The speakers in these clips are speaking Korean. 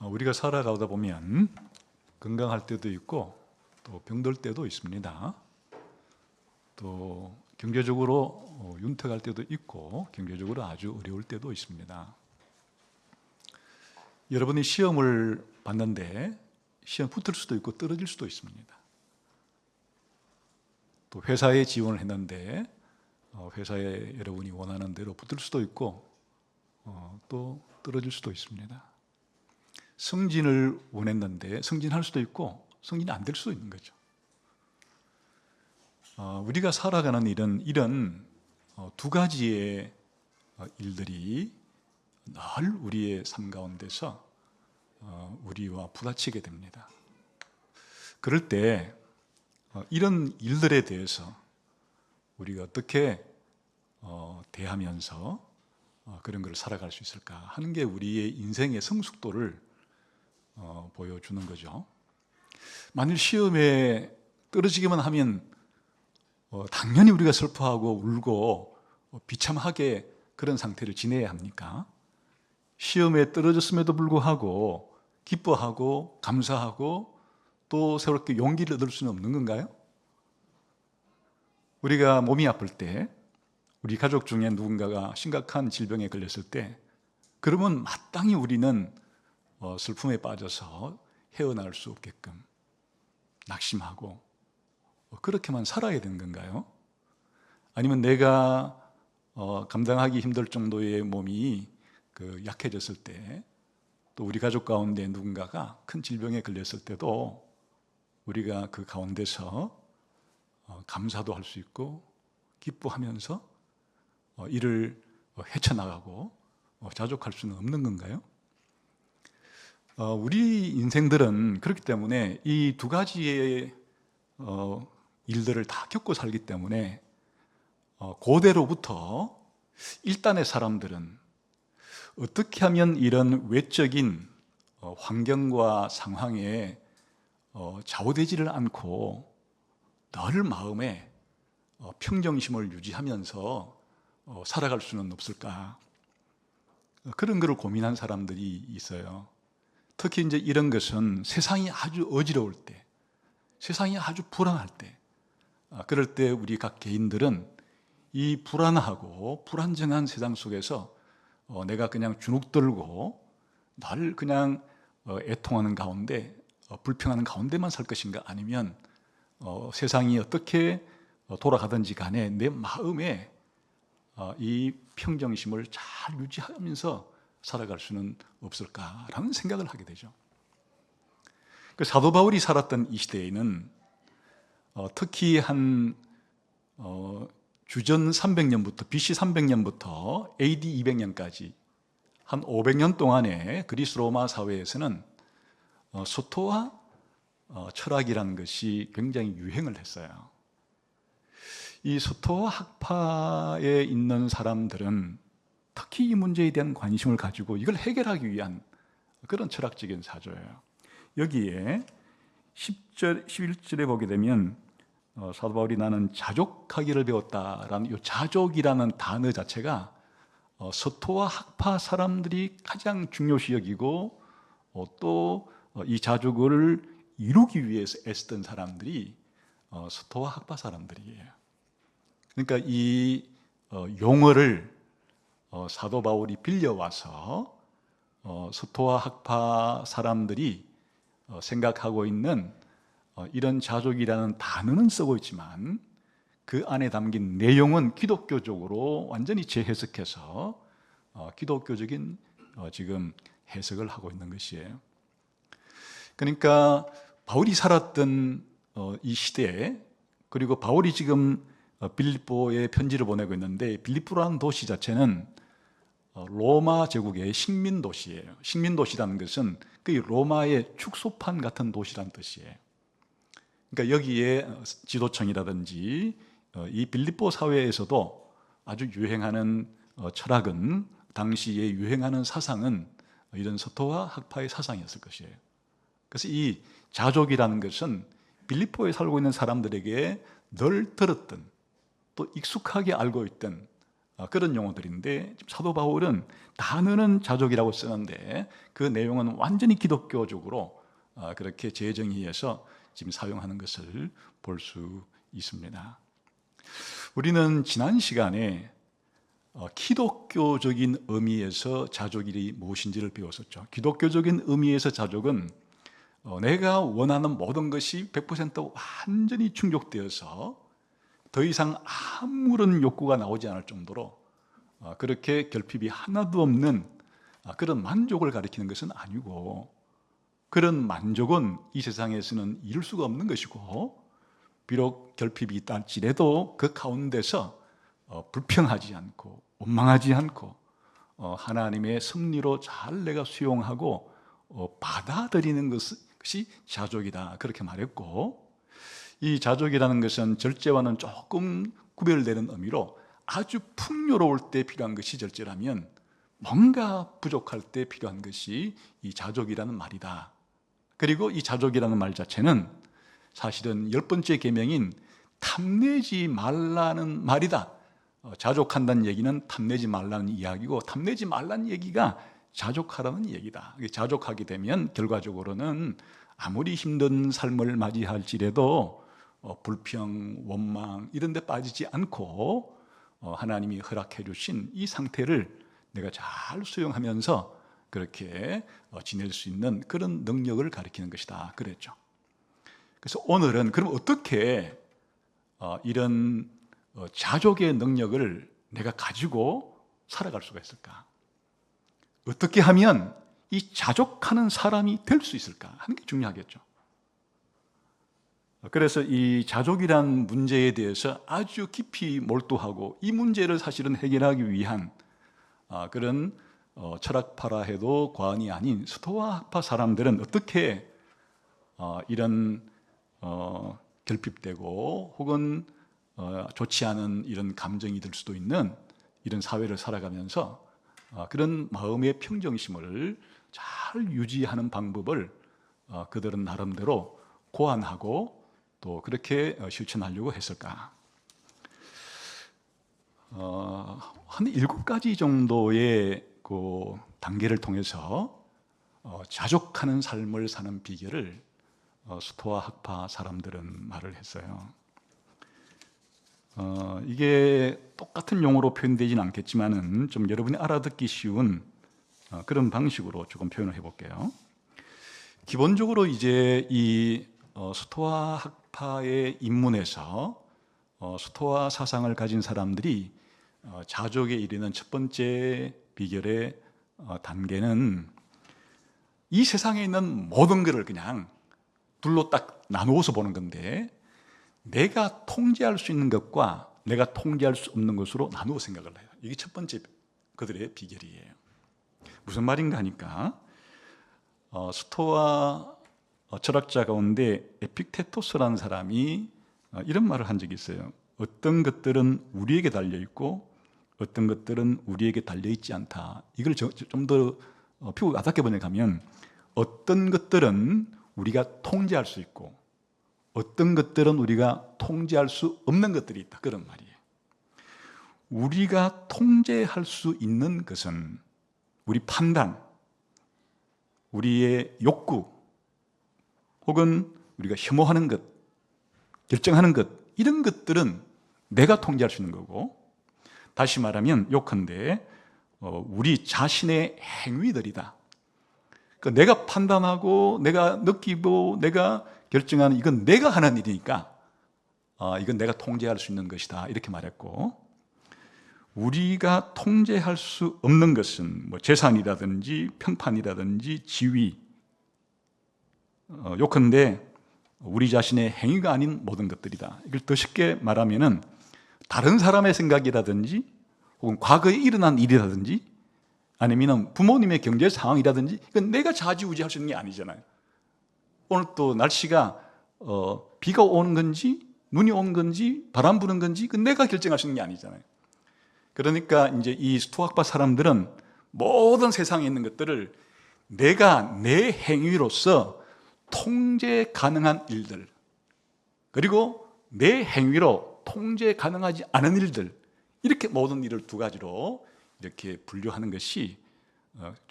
우리가 살아가다 보면 건강할 때도 있고 또 병들 때도 있습니다. 또 경제적으로 윤택할 때도 있고 경제적으로 아주 어려울 때도 있습니다. 여러분이 시험을 봤는데 시험 붙을 수도 있고 떨어질 수도 있습니다. 또 회사에 지원을 했는데 회사에 여러분이 원하는 대로 붙을 수도 있고 또 떨어질 수도 있습니다. 승진을 원했는데 승진할 수도 있고 승진이 안 될 수도 있는 거죠. 우리가 살아가는 이런 두 가지의 일들이 늘 우리의 삶 가운데서 우리와 부딪히게 됩니다. 그럴 때 이런 일들에 대해서 우리가 어떻게 대하면서 그런 걸 살아갈 수 있을까 하는 게 우리의 인생의 성숙도를 보여주는 거죠. 만일 시험에 떨어지기만 하면 당연히 우리가 슬퍼하고 울고 비참하게 그런 상태를 지내야 합니까? 시험에 떨어졌음에도 불구하고 기뻐하고 감사하고 또 새롭게 용기를 얻을 수는 없는 건가요? 우리가 몸이 아플 때 우리 가족 중에 누군가가 심각한 질병에 걸렸을 때 그러면 마땅히 우리는 슬픔에 빠져서 헤어나올 수 없게끔 낙심하고 그렇게만 살아야 되는 건가요? 아니면 내가 감당하기 힘들 정도의 몸이 약해졌을 때 또 우리 가족 가운데 누군가가 큰 질병에 걸렸을 때도 우리가 그 가운데서 감사도 할 수 있고 기뻐하면서 이를 헤쳐나가고 자족할 수는 없는 건가요? 우리 인생들은 그렇기 때문에 이 두 가지의 일들을 다 겪고 살기 때문에 고대로부터 일단의 사람들은 어떻게 하면 이런 외적인 환경과 상황에 좌우되지를 않고 늘 마음에 평정심을 유지하면서 살아갈 수는 없을까? 그런 것을 고민한 사람들이 있어요. 특히 이제 이런 것은 세상이 아주 어지러울 때, 세상이 아주 불안할 때, 그럴 때 우리 각 개인들은 이 불안하고 불안정한 세상 속에서 내가 그냥 주눅들고 늘 그냥 애통하는 가운데 불평하는 가운데만 살 것인가 아니면 세상이 어떻게 돌아가든지 간에 내 마음에 이 평정심을 잘 유지하면서 살아갈 수는 없을까라는 생각을 하게 되죠. 그 사도 바울이 살았던 이 시대에는 특히 한 주전 300년부터 BC 300년부터 AD 200년까지 한 500년 동안의 그리스 로마 사회에서는 서토와 철학이라는 것이 굉장히 유행을 했어요. 이 서토와 학파에 있는 사람들은 특히 이 문제에 대한 관심을 가지고 이걸 해결하기 위한 그런 철학적인 사조예요. 여기에 10절, 11절에 보게 되면 사도 바울이 나는 자족하기를 배웠다라는 이 자족이라는 단어 자체가 서토와 학파 사람들이 가장 중요시 여기고 또 이 자족을 이루기 위해서 애쓰던 사람들이 서토와 학파 사람들이에요. 그러니까 이 용어를 사도 바울이 빌려와서 서토와 학파 사람들이 생각하고 있는 이런 자족이라는 단어는 쓰고 있지만 그 안에 담긴 내용은 기독교적으로 완전히 재해석해서 기독교적인 지금 해석을 하고 있는 것이에요. 그러니까 바울이 살았던 이 시대에 그리고 바울이 지금 빌립보에 편지를 보내고 있는데 빌립보라는 도시 자체는 로마 제국의 식민 도시예요. 식민 도시라는 것은 그 로마의 축소판 같은 도시라는 뜻이에요. 그러니까 여기에 지도청이라든지 이 빌립보 사회에서도 아주 유행하는 철학은 당시에 유행하는 사상은 이런 서토와 학파의 사상이었을 것이에요. 그래서 이 자족이라는 것은 빌립보에 살고 있는 사람들에게 늘 들었던 또 익숙하게 알고 있던 그런 용어들인데 사도 바울은 단어는 자족이라고 쓰는데 그 내용은 완전히 기독교적으로 그렇게 재정의해서 지금 사용하는 것을 볼 수 있습니다. 우리는 지난 시간에 기독교적인 의미에서 자족이 무엇인지를 배웠었죠. 기독교적인 의미에서 자족은 내가 원하는 모든 것이 100% 완전히 충족되어서 더 이상 아무런 욕구가 나오지 않을 정도로 그렇게 결핍이 하나도 없는 그런 만족을 가리키는 것은 아니고, 그런 만족은 이 세상에서는 이룰 수가 없는 것이고, 비록 결핍이 있다 할지라도 그 가운데서 불평하지 않고 원망하지 않고 하나님의 섭리로 잘 내가 수용하고 받아들이는 것이 자족이다, 그렇게 말했고, 이 자족이라는 것은 절제와는 조금 구별되는 의미로 아주 풍요로울 때 필요한 것이 절제라면 뭔가 부족할 때 필요한 것이 이 자족이라는 말이다. 그리고 이 자족이라는 말 자체는 사실은 10번째 계명인 탐내지 말라는 말이다. 자족한다는 얘기는 탐내지 말라는 이야기고, 탐내지 말라는 얘기가 자족하라는 얘기다. 자족하게 되면 결과적으로는 아무리 힘든 삶을 맞이할지라도 불평, 원망 이런 데 빠지지 않고 하나님이 허락해 주신 이 상태를 내가 잘 수용하면서 그렇게 지낼 수 있는 그런 능력을 가리키는 것이다, 그랬죠. 그래서 오늘은 그럼 어떻게 이런 자족의 능력을 내가 가지고 살아갈 수가 있을까? 어떻게 하면 이 자족하는 사람이 될 수 있을까 하는 게 중요하겠죠. 그래서 이 자족이란 문제에 대해서 아주 깊이 몰두하고 이 문제를 사실은 해결하기 위한 그런 철학파라 해도 과언이 아닌 스토아 학파 사람들은 어떻게 이런 결핍되고 혹은 좋지 않은 이런 감정이 들 수도 있는 이런 사회를 살아가면서 그런 마음의 평정심을 잘 유지하는 방법을 그들은 나름대로 고안하고 또 그렇게 실천하려고 했을까? 한 7가지 정도의 그 단계를 통해서 자족하는 삶을 사는 비결을 스토아 학파 사람들은 말을 했어요. 이게 똑같은 용어로 표현되지는 않겠지만은 좀 여러분이 알아듣기 쉬운 그런 방식으로 조금 표현을 해볼게요. 기본적으로 이제 이 스토아 학파의 입문에서 스토아 사상을 가진 사람들이 자족에 이르는 첫 번째 비결의 단계는 이 세상에 있는 모든 것을 그냥 둘로 딱 나누어서 보는 건데, 내가 통제할 수 있는 것과 내가 통제할 수 없는 것으로 나누어 생각을 해요. 이게 첫 번째 그들의 비결이에요. 무슨 말인가 하니까 스토아 철학자 가운데 에픽테토스라는 사람이 이런 말을 한 적이 있어요. 어떤 것들은 우리에게 달려있고 어떤 것들은 우리에게 달려있지 않다. 이걸 좀 더 피고 와닿게 번역하면, 어떤 것들은 우리가 통제할 수 있고 어떤 것들은 우리가 통제할 수 없는 것들이 있다, 그런 말이에요. 우리가 통제할 수 있는 것은 우리 판단, 우리의 욕구, 혹은 우리가 혐오하는 것, 결정하는 것, 이런 것들은 내가 통제할 수 있는 거고, 다시 말하면 요컨대 우리 자신의 행위들이다. 그러니까 내가 판단하고 내가 느끼고 내가 결정하는, 이건 내가 하는 일이니까 이건 내가 통제할 수 있는 것이다, 이렇게 말했고, 우리가 통제할 수 없는 것은 뭐 재산이라든지 평판이라든지 지위, 요컨대 우리 자신의 행위가 아닌 모든 것들이다. 이걸 더 쉽게 말하면은 다른 사람의 생각이라든지 혹은 과거에 일어난 일이라든지 아니면 부모님의 경제 상황이라든지, 이건 내가 좌지우지할 수 있는 게 아니잖아요. 오늘 또 날씨가 비가 오는 건지 눈이 오는 건지 바람 부는 건지 그건 내가 결정할 수 있는 게 아니잖아요. 그러니까 이제 이 스토아학파 사람들은 모든 세상에 있는 것들을 내가 내 행위로서 통제 가능한 일들, 그리고 내 행위로 통제 가능하지 않은 일들, 이렇게 모든 일을 두 가지로 이렇게 분류하는 것이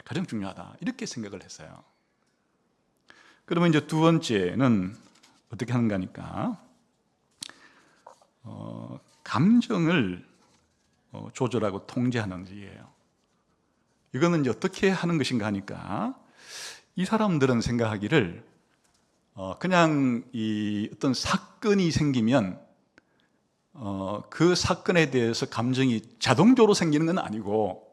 가장 중요하다, 이렇게 생각을 했어요. 그러면 이제 두 번째는 어떻게 하는가 하니까 감정을 조절하고 통제하는 일이에요. 이거는 이제 어떻게 하는 것인가 하니까 이 사람들은 생각하기를 그냥 이 어떤 사건이 생기면 그 사건에 대해서 감정이 자동적으로 생기는 건 아니고,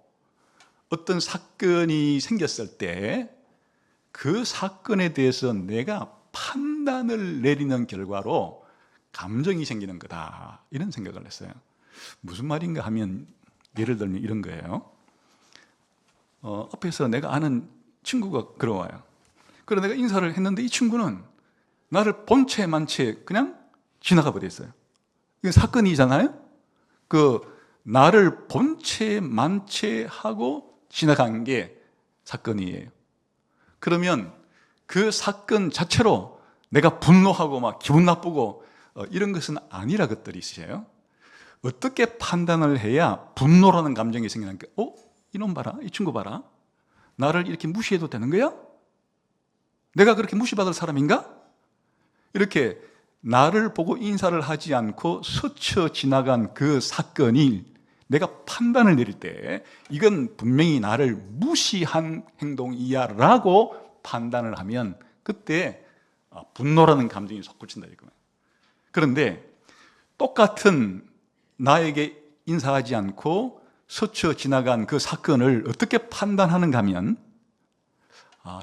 어떤 사건이 생겼을 때 그 사건에 대해서 내가 판단을 내리는 결과로 감정이 생기는 거다, 이런 생각을 했어요. 무슨 말인가 하면 예를 들면 이런 거예요. 앞에서 내가 아는 친구가 걸어와요. 그래서 내가 인사를 했는데 이 친구는 나를 본 채 만 채 그냥 지나가 버렸어요. 이건 사건이잖아요. 나를 본 채 만 채 하고 지나간 게 사건이에요. 그러면 그 사건 자체로 내가 분노하고 막 기분 나쁘고 이런 것은 아니라 것들이 있어요. 어떻게 판단을 해야 분노라는 감정이 생기는 게, 이놈 봐라, 이 친구 봐라, 나를 이렇게 무시해도 되는 거야? 내가 그렇게 무시받을 사람인가? 이렇게 나를 보고 인사를 하지 않고 스쳐 지나간 그 사건이 내가 판단을 내릴 때 이건 분명히 나를 무시한 행동이야 라고 판단을 하면 그때 분노라는 감정이 솟구친다 이거예요. 그런데 똑같은 나에게 인사하지 않고 스쳐 지나간 그 사건을 어떻게 판단하는가 하면,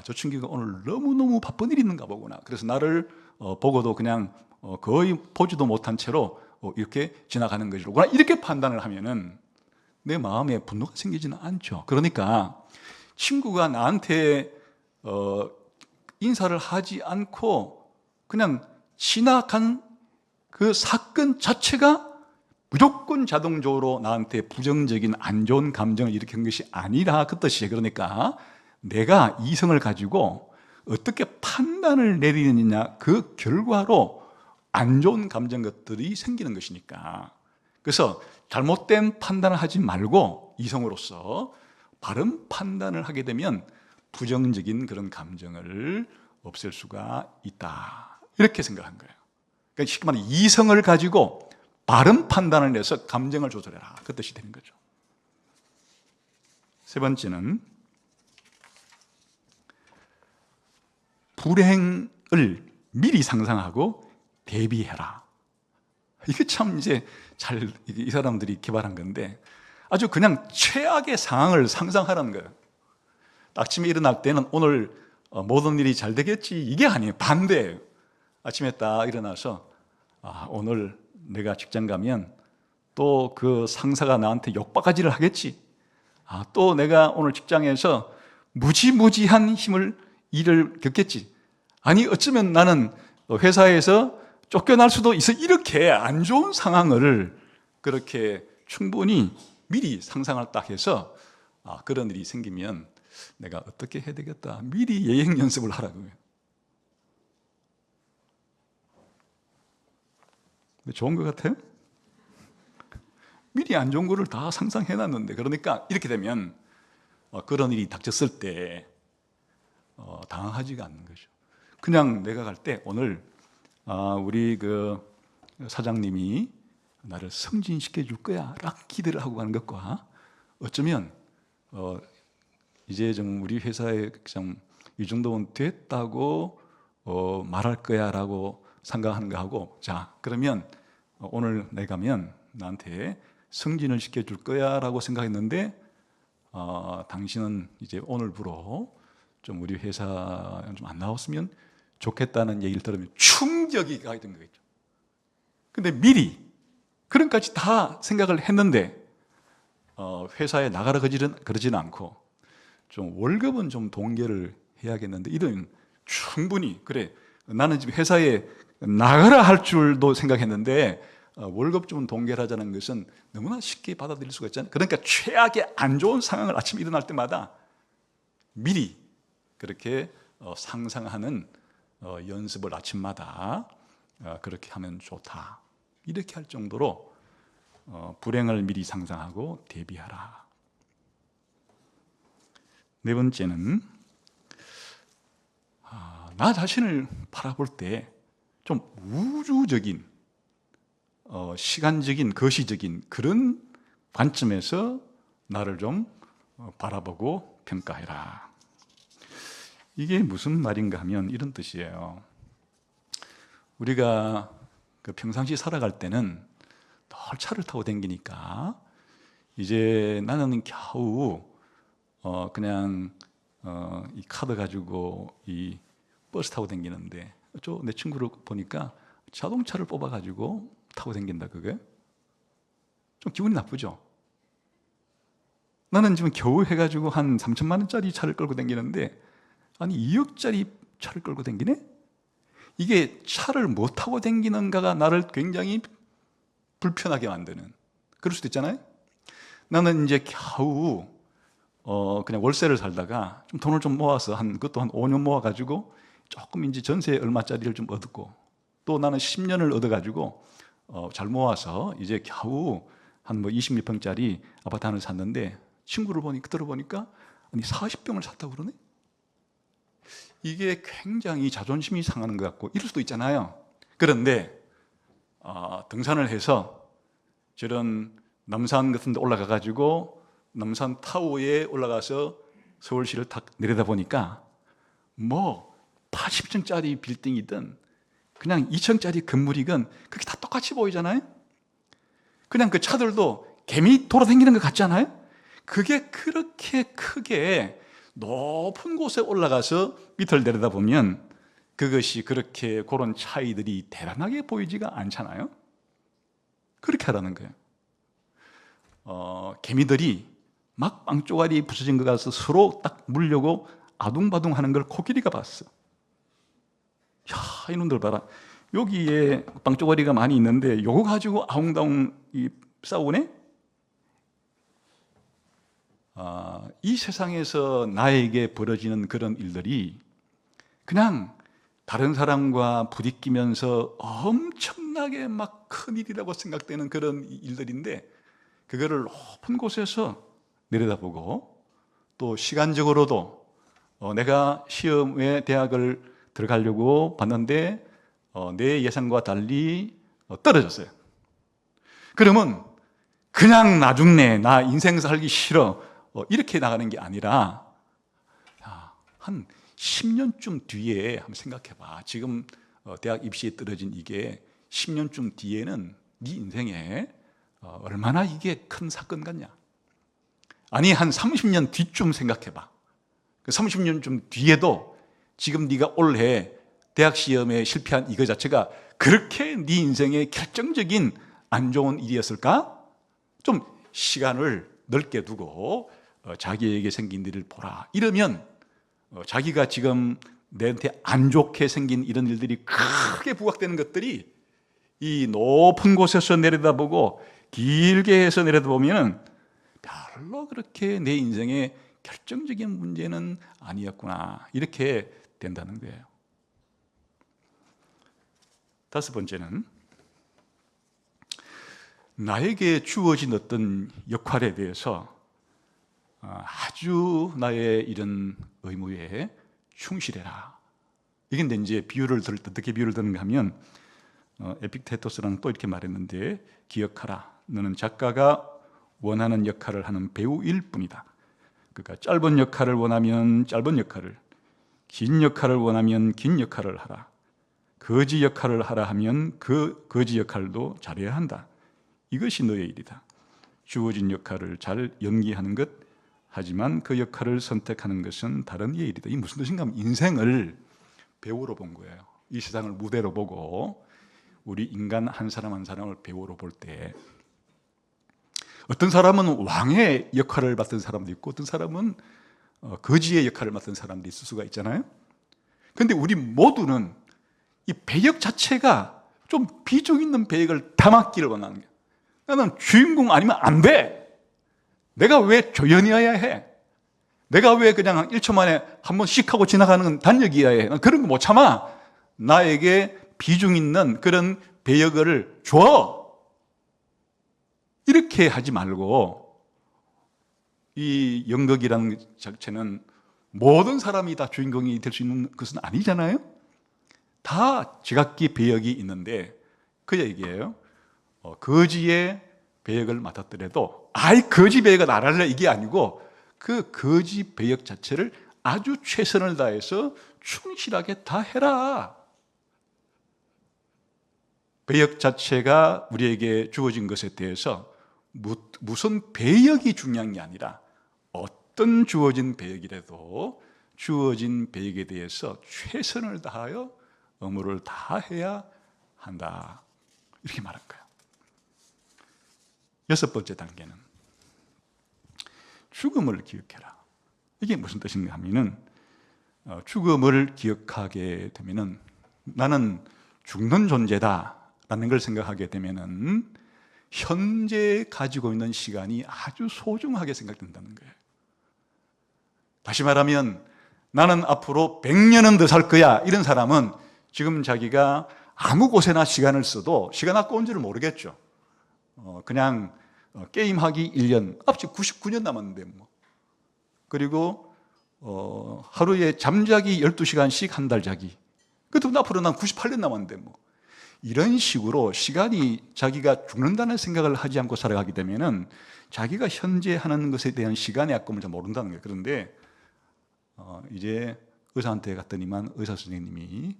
저 친구가 오늘 너무너무 바쁜 일이 있는가 보구나, 그래서 나를 보고도 그냥 거의 보지도 못한 채로 이렇게 지나가는 것이로구나, 이렇게 판단을 하면은 내 마음에 분노가 생기지는 않죠. 그러니까 친구가 나한테 인사를 하지 않고 그냥 지나간 그 사건 자체가 무조건 자동적으로 나한테 부정적인 안 좋은 감정을 일으킨 것이 아니라 그 뜻이에요. 그러니까 내가 이성을 가지고 어떻게 판단을 내리느냐, 그 결과로 안 좋은 감정 것들이 생기는 것이니까. 그래서 잘못된 판단을 하지 말고 이성으로서 바른 판단을 하게 되면 부정적인 그런 감정을 없앨 수가 있다, 이렇게 생각한 거예요. 그러니까 쉽게 말해 이성을 가지고 바른 판단을 내서 감정을 조절해라, 그 뜻이 되는 거죠. 세 번째는 불행을 미리 상상하고 대비해라. 이게 참 이제 잘 이 사람들이 개발한 건데, 아주 그냥 최악의 상황을 상상하라는 거예요. 아침에 일어날 때는 오늘 모든 일이 잘 되겠지, 이게 아니에요. 반대예요. 아침에 딱 일어나서 오늘 내가 직장 가면 또 그 상사가 나한테 욕바가지를 하겠지, 또 내가 오늘 직장에서 무지무지한 일을 겪겠지, 아니 어쩌면 나는 회사에서 쫓겨날 수도 있어, 이렇게 안 좋은 상황을 그렇게 충분히 미리 상상을 딱 해서 그런 일이 생기면 내가 어떻게 해야 되겠다, 미리 예행 연습을 하라고요. 좋은 것 같아요? 미리 안 좋은 거를 다 상상해 놨는데, 그러니까 이렇게 되면 그런 일이 닥쳤을 때 당황하지가 않는 거죠. 그냥 내가 갈 때 오늘 우리 그 사장님이 나를 승진시켜 줄 거야 락 기대를 하고 가는 것과, 어쩌면 이제 좀 우리 회사에 좀 이 정도면 됐다고 말할 거야 라고 생각하는 거하고, 자 그러면 오늘 내가 가면 나한테 승진을 시켜줄 거야 라고 생각했는데 당신은 이제 오늘부로 좀 우리 회사 좀 안 나왔으면 좋겠다는 얘기를 들으면 충격이 가했던 거겠죠. 근데 미리 그런까지 다 생각을 했는데 회사에 나가라 그러지는 않고 좀 월급은 좀 동결을 해야겠는데, 이런 충분히 그래 나는 지금 회사에 나가라 할 줄도 생각했는데 월급 좀 동결하자는 것은 너무나 쉽게 받아들일 수가 있잖아요. 그러니까 최악의 안 좋은 상황을 아침에 일어날 때마다 미리 그렇게 상상하는 연습을 아침마다 그렇게 하면 좋다, 이렇게 할 정도로 불행을 미리 상상하고 대비하라. 네 번째는 나 자신을 바라볼 때 좀 우주적인, 시간적인, 거시적인 그런 관점에서 나를 좀 바라보고 평가해라. 이게 무슨 말인가 하면 이런 뜻이에요. 우리가 평상시 살아갈 때는 늘 차를 타고 다니니까 이제 나는 겨우 그냥 이 카드 가지고 이 버스 타고 다니는데 내 친구를 보니까 자동차를 뽑아가지고 타고 다닌다. 그게 좀 기분이 나쁘죠. 나는 지금 겨우 해가지고 한 3천만 원짜리 차를 끌고 다니는데 아니 2억짜리 차를 끌고 다니네? 이게 차를 못 타고 다니는가가 나를 굉장히 불편하게 만드는, 그럴 수도 있잖아요. 나는 이제 겨우 그냥 월세를 살다가 좀 돈을 좀 모아서 그것도 한 5년 모아가지고 조금 이제 전세 얼마짜리를 좀 얻고, 또 나는 10년을 얻어가지고 잘 모아서 이제 겨우 한 20몇 평짜리 아파트 하나를 샀는데 친구를 들어보니까 아니 40평을 샀다고 그러네? 이게 굉장히 자존심이 상하는 것 같고 이럴 수도 있잖아요. 그런데 등산을 해서 저런 남산 같은 데 올라가가지고 남산 타워에 올라가서 서울시를 딱 내려다보니까 80층짜리 빌딩이든 그냥 2층짜리 건물이건 그게 다 똑같이 보이잖아요. 그냥 그 차들도 개미 돌아다니는 것 같지 않아요? 그게 그렇게 크게 높은 곳에 올라가서 밑을 내려다보면 그것이 그렇게 그런 차이들이 대단하게 보이지가 않잖아요. 그렇게 하라는 거예요. 개미들이 막 빵쪼가리 부서진 것 같아서 서로 딱 물려고 아둥바둥 하는 걸 코끼리가 봤어. 야, 이놈들 봐라. 여기에 빵쪼가리가 많이 있는데 요거 가지고 아웅다웅 싸우네? 이 세상에서 나에게 벌어지는 그런 일들이 그냥 다른 사람과 부딪히면서 엄청나게 막 큰일이라고 생각되는 그런 일들인데 그거를 높은 곳에서 내려다보고 또 시간적으로도 내가 시험에 대학을 들어가려고 봤는데 내 예상과 달리 떨어졌어요. 그러면 그냥 나 죽네, 나 인생 살기 싫어 이렇게 나가는 게 아니라 한 10년쯤 뒤에 한번 생각해봐. 지금 대학 입시에 떨어진 이게 10년쯤 뒤에는 네 인생에 얼마나 이게 큰 사건 같냐. 아니 한 30년 뒤쯤 생각해봐. 그 30년쯤 뒤에도 지금 네가 올해 대학 시험에 실패한 이거 자체가 그렇게 네 인생에 결정적인 안 좋은 일이었을까? 좀 시간을 넓게 두고 자기에게 생긴 일을 보라. 이러면 자기가 지금 내한테 안 좋게 생긴 이런 일들이 크게 부각되는 것들이 이 높은 곳에서 내려다보고 길게 해서 내려다보면 별로 그렇게 내 인생에 결정적인 문제는 아니었구나 이렇게 된다는 거예요. 다섯 번째는 나에게 주어진 어떤 역할에 대해서 아주 나의 이런 의무에 충실해라. 이게 이제 비유를 들을 때 어떻게 비유를 드는가 하면 에픽테토스랑 또 이렇게 말했는데 기억하라. 너는 작가가 원하는 역할을 하는 배우일 뿐이다. 그러니까 짧은 역할을 원하면 짧은 역할을, 긴 역할을 원하면 긴 역할을 하라. 거지 역할을 하라 하면 그 거지 역할도 잘해야 한다. 이것이 너의 일이다. 주어진 역할을 잘 연기하는 것, 하지만 그 역할을 선택하는 것은 다른 이의 일이다. 이게 무슨 뜻인가 하면 인생을 배우로 본 거예요. 이 세상을 무대로 보고 우리 인간 한 사람 한 사람을 배우로 볼 때 어떤 사람은 왕의 역할을 맡은 사람도 있고 어떤 사람은 거지의 역할을 맡은 사람도 있을 수가 있잖아요. 그런데 우리 모두는 이 배역 자체가 좀 비중 있는 배역을 다 맡기를 원하는 거예요. 나는 주인공 아니면 안 돼. 내가 왜 조연이어야 해? 내가 왜 그냥 1초 만에 한 번씩 하고 지나가는 단역이어야 해? 난 그런 거 못 참아. 나에게 비중 있는 그런 배역을 줘. 이렇게 하지 말고, 이 연극이라는 자체는 모든 사람이 다 주인공이 될 수 있는 것은 아니잖아요. 다 지각기 배역이 있는데 그 얘기예요. 거지의 배역을 맡았더라도 거지 배역은 안 할래 이게 아니고, 그 거지 배역 자체를 아주 최선을 다해서 충실하게 다 해라. 배역 자체가 우리에게 주어진 것에 대해서 무슨 배역이 중요한 게 아니라 어떤 주어진 배역이라도 주어진 배역에 대해서 최선을 다하여 의무를 다해야 한다, 이렇게 말한 거예요. 여섯 번째 단계는 죽음을 기억해라. 이게 무슨 뜻인가 하면은, 죽음을 기억하게 되면은 나는 죽는 존재다라는 걸 생각하게 되면은 현재 가지고 있는 시간이 아주 소중하게 생각된다는 거예요. 다시 말하면 나는 앞으로 100년은 더 살 거야, 이런 사람은 지금 자기가 아무 곳에나 시간을 써도 시간 아까운 줄을 모르겠죠. 그냥 게임하기 1년, 앞으로 99년 남았는데 뭐. 그리고 하루에 잠자기 12시간씩 한 달 자기, 그것도 앞으로 난 98년 남았는데 뭐. 이런 식으로 시간이, 자기가 죽는다는 생각을 하지 않고 살아가게 되면은 자기가 현재 하는 것에 대한 시간의 아까움을 잘 모른다는 거예요. 그런데 이제 의사한테 갔더니만 의사 선생님이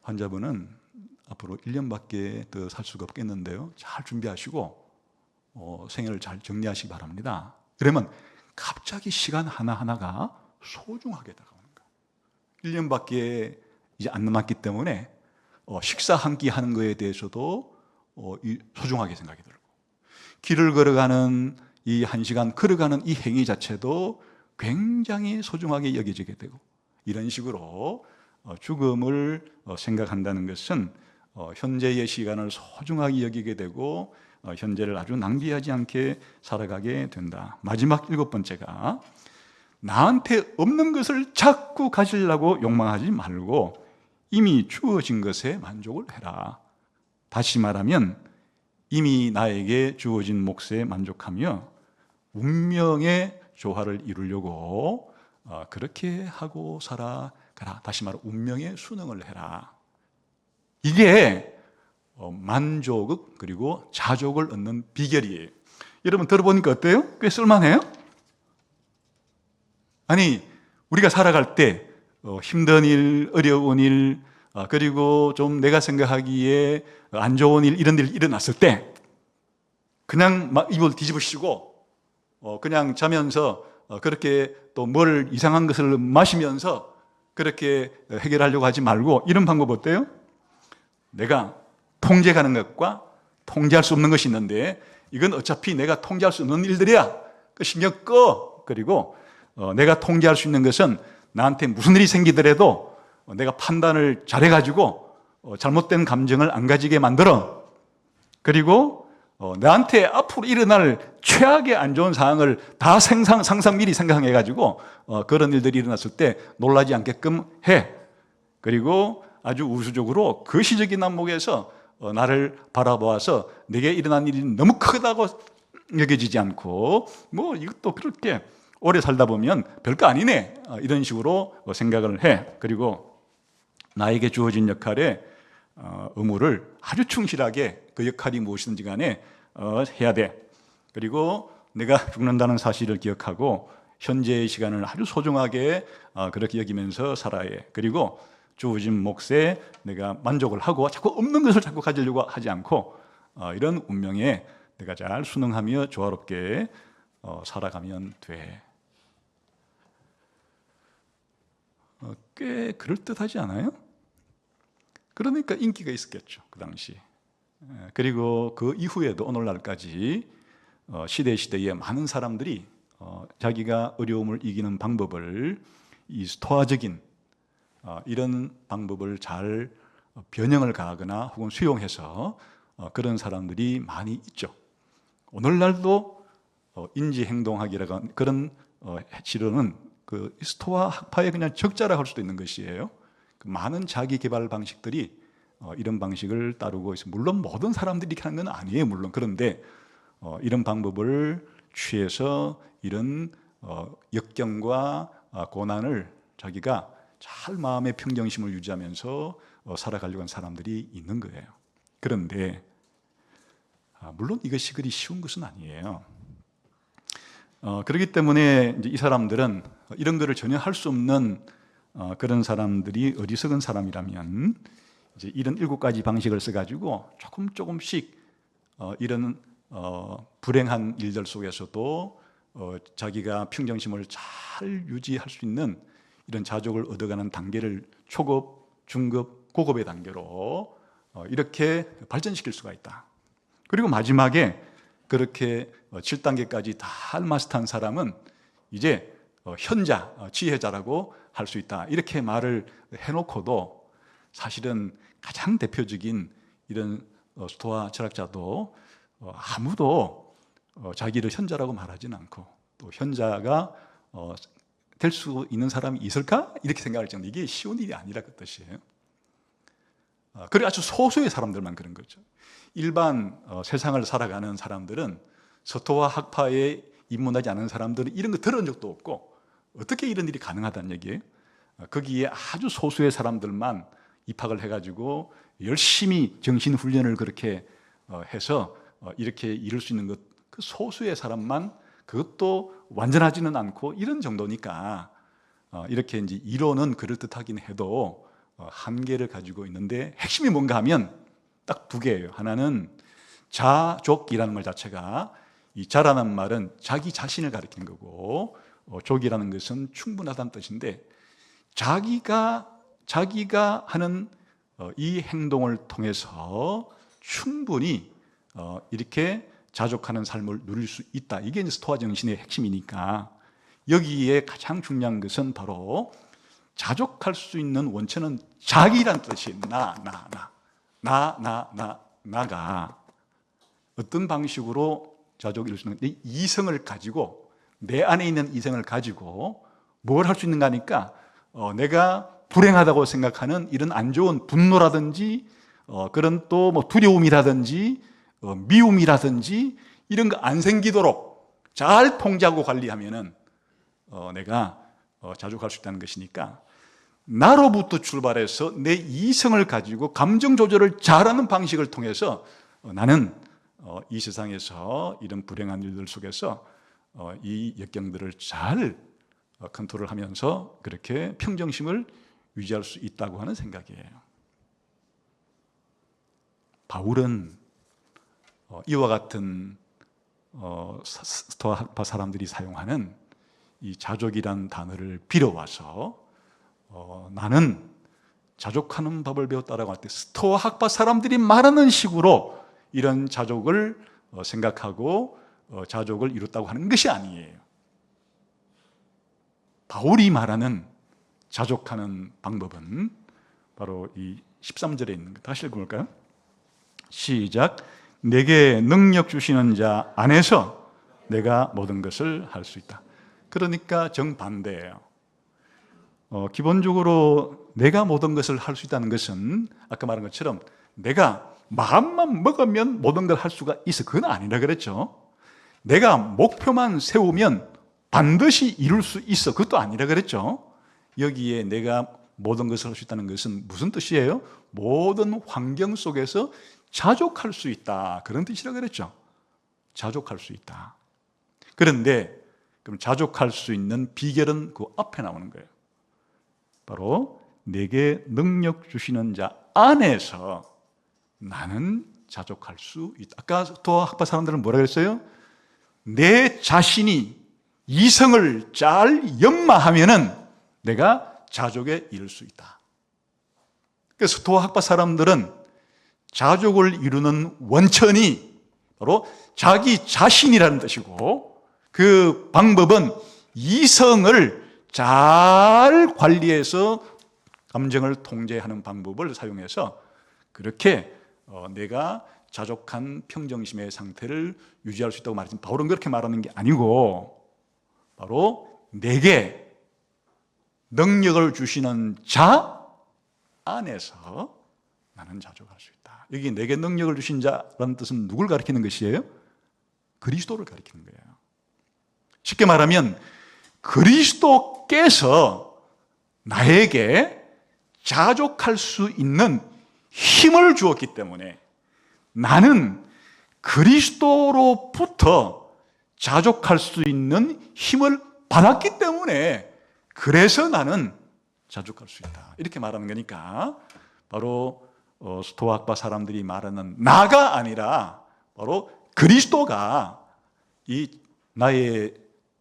환자분은 앞으로 1년밖에 더 살 수가 없겠는데요, 잘 준비하시고 생애를 잘 정리하시기 바랍니다. 그러면 갑자기 시간 하나하나가 소중하게 다가오는 거예요. 1년밖에 이제 안 남았기 때문에 식사 한 끼 하는 거에 대해서도 소중하게 생각이 들고, 길을 걸어가는 이 1시간 걸어가는 이 행위 자체도 굉장히 소중하게 여겨지게 되고, 이런 식으로 죽음을 생각한다는 것은 현재의 시간을 소중하게 여기게 되고 현재를 아주 낭비하지 않게 살아가게 된다. 마지막 7번째가, 나한테 없는 것을 자꾸 가지려고 욕망하지 말고 이미 주어진 것에 만족을 해라. 다시 말하면 이미 나에게 주어진 몫에 만족하며 운명의 조화를 이루려고 그렇게 하고 살아가라. 다시 말해 운명의 순응을 해라. 이게 만족 그리고 자족을 얻는 비결이에요. 여러분 들어보니까 어때요? 꽤 쓸만해요? 아니, 우리가 살아갈 때 힘든 일, 어려운 일, 그리고 좀 내가 생각하기에 안 좋은 일, 이런 일 일어났을 때 그냥 막 입을 뒤집으시고 그냥 자면서 그렇게 또 뭘 이상한 것을 마시면서 그렇게 해결하려고 하지 말고, 이런 방법 어때요? 내가 통제하는 것과 통제할 수 없는 것이 있는데, 이건 어차피 내가 통제할 수 없는 일들이야, 그 신경 꺼. 그리고 내가 통제할 수 있는 것은 나한테 무슨 일이 생기더라도 내가 판단을 잘해가지고 잘못된 감정을 안 가지게 만들어. 그리고 나한테 앞으로 일어날 최악의 안 좋은 상황을 다 상상 미리 생각해가지고 그런 일들이 일어났을 때 놀라지 않게끔 해. 그리고 아주 우수적으로 그 시적인 난목에서 나를 바라보아서 내게 일어난 일이 너무 크다고 여겨지지 않고, 뭐 이것도 그렇게 오래 살다 보면 별거 아니네, 이런 식으로 생각을 해. 그리고 나에게 주어진 역할에 의무를 아주 충실하게, 그 역할이 무엇이든지 간에 해야 돼. 그리고 내가 죽는다는 사실을 기억하고 현재의 시간을 아주 소중하게 그렇게 여기면서 살아야 해. 그리고 주어진 몫에 내가 만족을 하고 자꾸 없는 것을 자꾸 가지려고 하지 않고 이런 운명에 내가 잘 순응하며 조화롭게 살아가면 돼. 꽤 그럴듯하지 않아요? 그러니까 인기가 있었겠죠, 그 당시. 그리고 그 이후에도 오늘날까지 시대에 많은 사람들이 자기가 어려움을 이기는 방법을, 이 스토아적인 이런 방법을 잘 변형을 가하거나 혹은 수용해서 그런 사람들이 많이 있죠. 오늘날도 인지행동학이라고 하는 그런 치료는 그 스토아 학파의 그냥 적자라고 할 수도 있는 것이에요. 많은 자기 개발 방식들이 이런 방식을 따르고 있어요. 물론 모든 사람들이 이렇게 하는 건 아니에요. 물론 그런데 이런 방법을 취해서 이런 역경과 고난을 자기가 잘 마음의 평정심을 유지하면서 살아가려고 하는 사람들이 있는 거예요. 그런데 물론 이것이 그리 쉬운 것은 아니에요. 그렇기 때문에 이제 이 사람들은 이런 거를 전혀 할 수 없는 그런 사람들이 어리석은 사람이라면 이제 이런 7가지 방식을 써가지고 조금씩 이런 불행한 일들 속에서도 자기가 평정심을 잘 유지할 수 있는 이런 자족을 얻어가는 단계를 초급, 중급, 고급의 단계로 이렇게 발전시킬 수가 있다. 그리고 마지막에 그렇게 7단계까지 다 마스터한 사람은 이제 현자, 지혜자라고 할 수 있다. 이렇게 말을 해놓고도 사실은 가장 대표적인 이런 스토아 철학자도 아무도 자기를 현자라고 말하지는 않고 또 현자가 될 수 있는 사람이 있을까? 이렇게 생각할 정도. 이게 쉬운 일이 아니라 그 뜻이에요. 그래 아주 소수의 사람들만 그런 거죠. 일반 세상을 살아가는 사람들은 서토와 학파에 입문하지 않은 사람들은 이런 거 들은 적도 없고 어떻게 이런 일이 가능하다는 얘기예요. 거기에 아주 소수의 사람들만 입학을 해가지고 열심히 정신훈련을 그렇게 해서 이렇게 이룰 수 있는 것, 그 소수의 사람만, 그것도 완전하지는 않고 이런 정도니까 이렇게 이제 이론은 그럴듯하긴 해도 한계를 가지고 있는데 핵심이 뭔가 하면 딱 2개예요. 하나는 자족이라는 말 자체가, 이 자라는 말은 자기 자신을 가리키는 거고 족이라는 것은 충분하다는 뜻인데, 자기가 하는 이 행동을 통해서 충분히 이렇게 자족하는 삶을 누릴 수 있다. 이게 이제 스토아 정신의 핵심이니까 여기에 가장 중요한 것은 바로 자족할 수 있는 원천은 자기란 뜻이 나가 어떤 방식으로 자족을 이룰 수 있는 내 이성을 가지고, 내 안에 있는 이성을 가지고 뭘 할 수 있는가 하니까 내가 불행하다고 생각하는 이런 안 좋은 분노라든지 그런 또 뭐 두려움이라든지 미움이라든지 이런 거 안 생기도록 잘 통제하고 관리하면은 내가 자족할 수 있다는 것이니까, 나로부터 출발해서 내 이성을 가지고 감정 조절을 잘하는 방식을 통해서 나는 이 세상에서 이런 불행한 일들 속에서 이 역경들을 잘 컨트롤하면서 그렇게 평정심을 유지할 수 있다고 하는 생각이에요. 바울은 이와 같은 스토아 학파 사람들이 사용하는 이 자족이란 단어를 빌어와서 나는 자족하는 법을 배웠다라고 할 때 스토아 학파 사람들이 말하는 식으로 이런 자족을 생각하고 자족을 이뤘다고 하는 것이 아니에요. 바울이 말하는 자족하는 방법은 바로 이 13절에 있는 것. 다시 읽어볼까요? 시작. 내게 능력 주시는 자 안에서 내가 모든 것을 할 수 있다. 그러니까 정반대예요. 기본적으로 내가 모든 것을 할 수 있다는 것은 아까 말한 것처럼 내가 마음만 먹으면 모든 걸 할 수가 있어. 그건 아니라 그랬죠. 내가 목표만 세우면 반드시 이룰 수 있어. 그것도 아니라 그랬죠. 여기에 내가 모든 것을 할 수 있다는 것은 무슨 뜻이에요? 모든 환경 속에서 자족할 수 있다. 그런 뜻이라 그랬죠. 자족할 수 있다. 그런데 그럼 자족할 수 있는 비결은 그 앞에 나오는 거예요. 바로 내게 능력 주시는 자 안에서 나는 자족할 수 있다. 아까 스토아 학파 사람들은 뭐라 그랬어요? 내 자신이 이성을 잘 연마하면은 내가 자족에 이를 수 있다. 그래서 스토아 학파 사람들은 자족을 이루는 원천이 바로 자기 자신이라는 뜻이고, 그 방법은 이성을 잘 관리해서 감정을 통제하는 방법을 사용해서 그렇게 내가 자족한 평정심의 상태를 유지할 수 있다고 말했지만, 바울은 그렇게 말하는 게 아니고 바로 내게 능력을 주시는 자 안에서 나는 자족할 수 있다. 여기 내게 능력을 주신 자라는 뜻은 누굴 가리키는 것이에요? 그리스도를 가리키는 거예요. 쉽게 말하면 그리스도께서 나에게 자족할 수 있는 힘을 주었기 때문에 나는 그리스도로부터 자족할 수 있는 힘을 받았기 때문에 그래서 나는 자족할 수 있다. 이렇게 말하는 거니까 바로 스토아파 사람들이 말하는 나가 아니라 바로 그리스도가 이 나의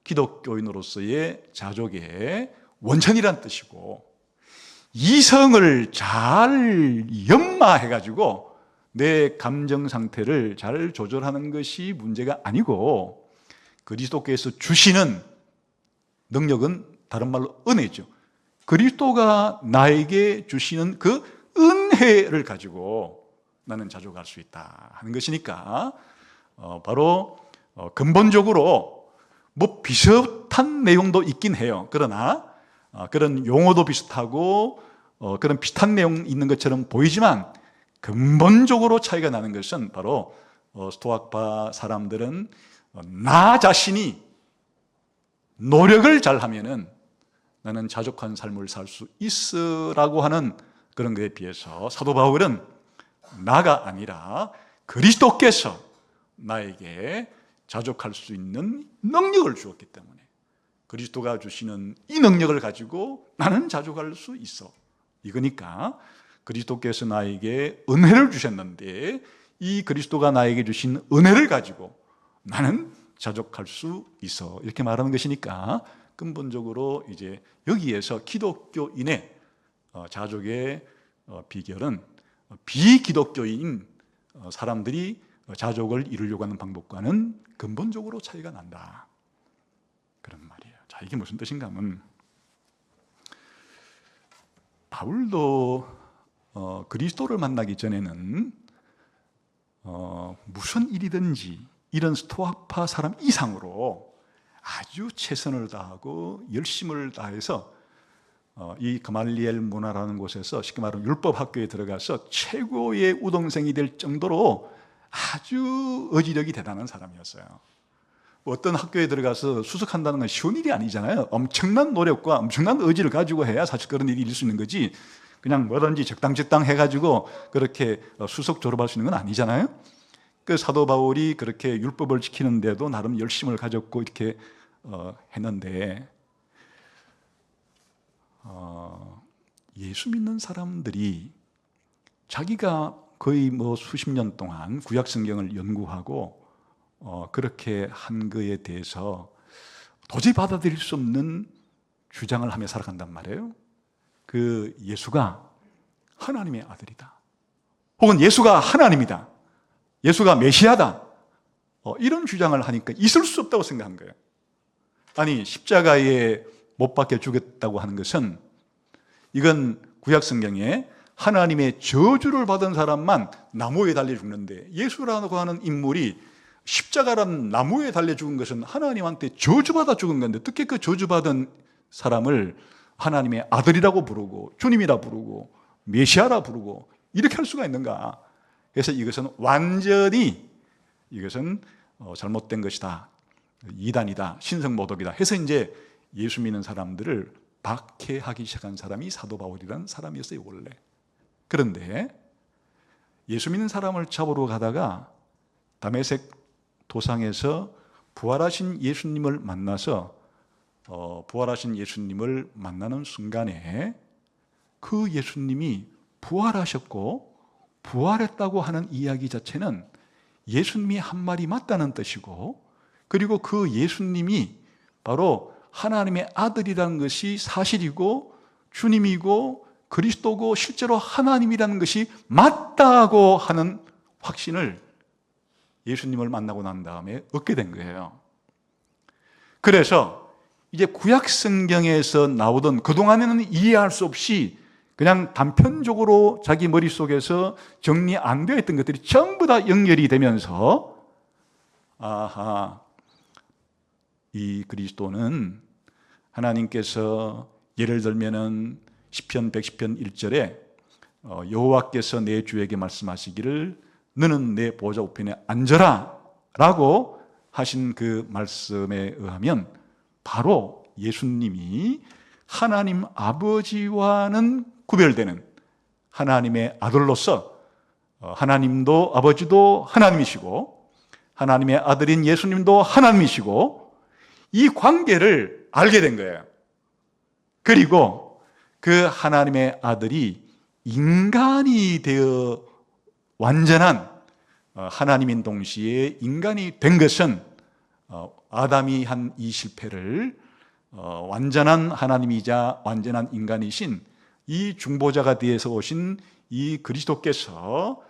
기독교인으로서의 자족의 원천이란 뜻이고, 이성을 잘 연마해가지고 내 감정 상태를 잘 조절하는 것이 문제가 아니고, 그리스도께서 주시는 능력은 다른 말로 은혜죠. 그리스도가 나에게 주시는 그 은혜를 가지고 나는 자족할 수 있다 하는 것이니까, 바로 근본적으로 뭐 비슷한 내용도 있긴 해요. 그러나 그런 용어도 비슷하고 그런 비슷한 내용 있는 것처럼 보이지만, 근본적으로 차이가 나는 것은 바로 스토아파 사람들은 나 자신이 노력을 잘하면은 나는 자족한 삶을 살 수 있으라고 하는 그런 것에 비해서, 사도 바울은 나가 아니라 그리스도께서 나에게 자족할 수 있는 능력을 주었기 때문에 그리스도가 주시는 이 능력을 가지고 나는 자족할 수 있어. 이거니까 그리스도께서 나에게 은혜를 주셨는데 이 그리스도가 나에게 주신 은혜를 가지고 나는 자족할 수 있어. 이렇게 말하는 것이니까, 근본적으로 이제 여기에서 기독교인의 자족의 비결은 비기독교인 사람들이 자족을 이루려고 하는 방법과는 근본적으로 차이가 난다, 그런 말이에요. 자, 이게 무슨 뜻인가 하면, 바울도 그리스도를 만나기 전에는 무슨 일이든지 이런 스토아파 사람 이상으로 아주 최선을 다하고 열심을 다해서 이 가말리엘 문화라는 곳에서 쉽게 말하면 율법 학교에 들어가서 최고의 우등생이 될 정도로 아주 의지력이 대단한 사람이었어요. 어떤 학교에 들어가서 수석한다는 건 쉬운 일이 아니잖아요. 엄청난 노력과 엄청난 의지를 가지고 해야 사실 그런 일이 있을 수 있는 거지, 그냥 뭐든지 적당적당 해가지고 그렇게 수석 졸업할 수 있는 건 아니잖아요. 그 사도 바울이 그렇게 율법을 지키는데도 나름 열심을 가졌고 이렇게 했는데, 예수 믿는 사람들이 자기가 거의 뭐 수십 년 동안 구약 성경을 연구하고 그렇게 한 거에 대해서 도저히 받아들일 수 없는 주장을 하며 살아간단 말이에요. 그 예수가 하나님의 아들이다, 혹은 예수가 하나님이다, 예수가 메시아다, 이런 주장을 하니까 있을 수 없다고 생각한 거예요. 아니, 십자가에 못 박혀 죽였다고 하는 것은, 이건 구약 성경에 하나님의 저주를 받은 사람만 나무에 달려 죽는데, 예수라고 하는 인물이 십자가라는 나무에 달려 죽은 것은 하나님한테 저주받아 죽은 건데, 어떻게 그 저주받은 사람을 하나님의 아들이라고 부르고 주님이라 부르고 메시아라 부르고 이렇게 할 수가 있는가? 그래서 이것은 완전히 잘못된 것이다, 이단이다, 신성모독이다 해서 이제 예수 믿는 사람들을 박해하기 시작한 사람이 사도 바울이라는 사람이었어요, 원래. 그런데 예수 믿는 사람을 잡으러 가다가 다메섹 도상에서 부활하신 예수님을 만나서 부활하신 예수님을 만나는 순간에 그 예수님이 부활하셨고 부활했다고 하는 이야기 자체는 예수님이 한 말이 맞다는 뜻이고, 그리고 그 예수님이 바로 하나님의 아들이라는 것이 사실이고 주님이고 그리스도고 실제로 하나님이라는 것이 맞다고 하는 확신을 예수님을 만나고 난 다음에 얻게 된 거예요. 그래서 이제 구약 성경에서 나오던 그동안에는 이해할 수 없이 그냥 단편적으로 자기 머릿속에서 정리 안 되어 있던 것들이 전부 다 연결이 되면서, 아하, 이 그리스도는 하나님께서 예를 들면은 시편 110편 1절에 여호와께서 내 주에게 말씀하시기를 너는 내 보좌 우편에 앉아라 라고 하신 그 말씀에 의하면 바로 예수님이 하나님 아버지와는 구별되는 하나님의 아들로서 하나님도 아버지도 하나님이시고 하나님의 아들인 예수님도 하나님이시고 이 관계를 알게 된 거예요. 그리고 그 하나님의 아들이 인간이 되어 완전한 하나님인 동시에 인간이 된 것은 아담이 한 이 실패를 완전한 하나님이자 완전한 인간이신 이 중보자가 되어서 오신 이 그리스도께서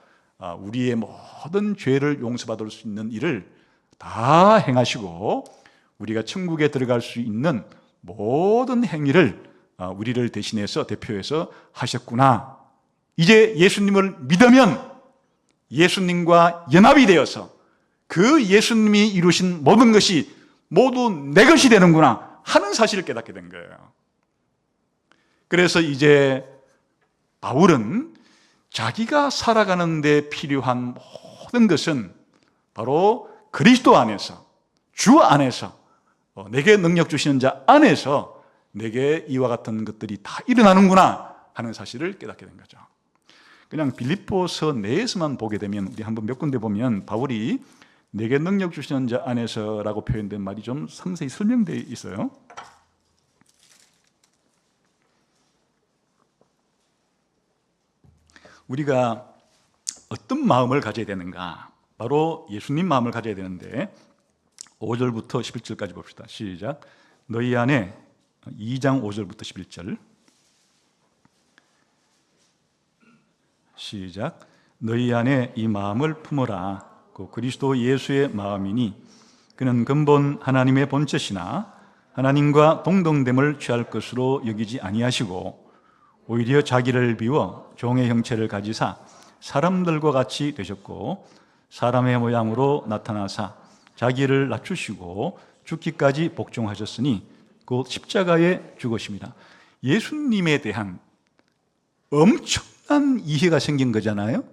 우리의 모든 죄를 용서받을 수 있는 일을 다 행하시고 우리가 천국에 들어갈 수 있는 모든 행위를 우리를 대신해서 대표해서 하셨구나. 이제 예수님을 믿으면 예수님과 연합이 되어서 그 예수님이 이루신 모든 것이 모두 내 것이 되는구나 하는 사실을 깨닫게 된 거예요. 그래서 이제 바울은 자기가 살아가는 데 필요한 모든 것은 바로 그리스도 안에서, 주 안에서, 내게 능력 주시는 자 안에서 내게 이와 같은 것들이 다 일어나는구나 하는 사실을 깨닫게 된 거죠. 그냥 빌립보서 내에서만 보게 되면 우리 한번 몇 군데 보면 바울이 내게 능력 주시는 자 안에서라고 표현된 말이 좀 상세히 설명되어 있어요. 우리가 어떤 마음을 가져야 되는가? 바로 예수님 마음을 가져야 되는데 5절부터 11절까지 봅시다. 시작. 너희 안에 2장 5절부터 11절 시작. 너희 안에 이 마음을 품어라. 그 그리스도 예수의 마음이니 그는 근본 하나님의 본체시나 하나님과 동등됨을 취할 것으로 여기지 아니하시고 오히려 자기를 비워 종의 형체를 가지사 사람들과 같이 되셨고 사람의 모양으로 나타나사 자기를 낮추시고 죽기까지 복종하셨으니 곧 십자가에 죽으십니다. 예수님에 대한 엄청난 이해가 생긴 거잖아요.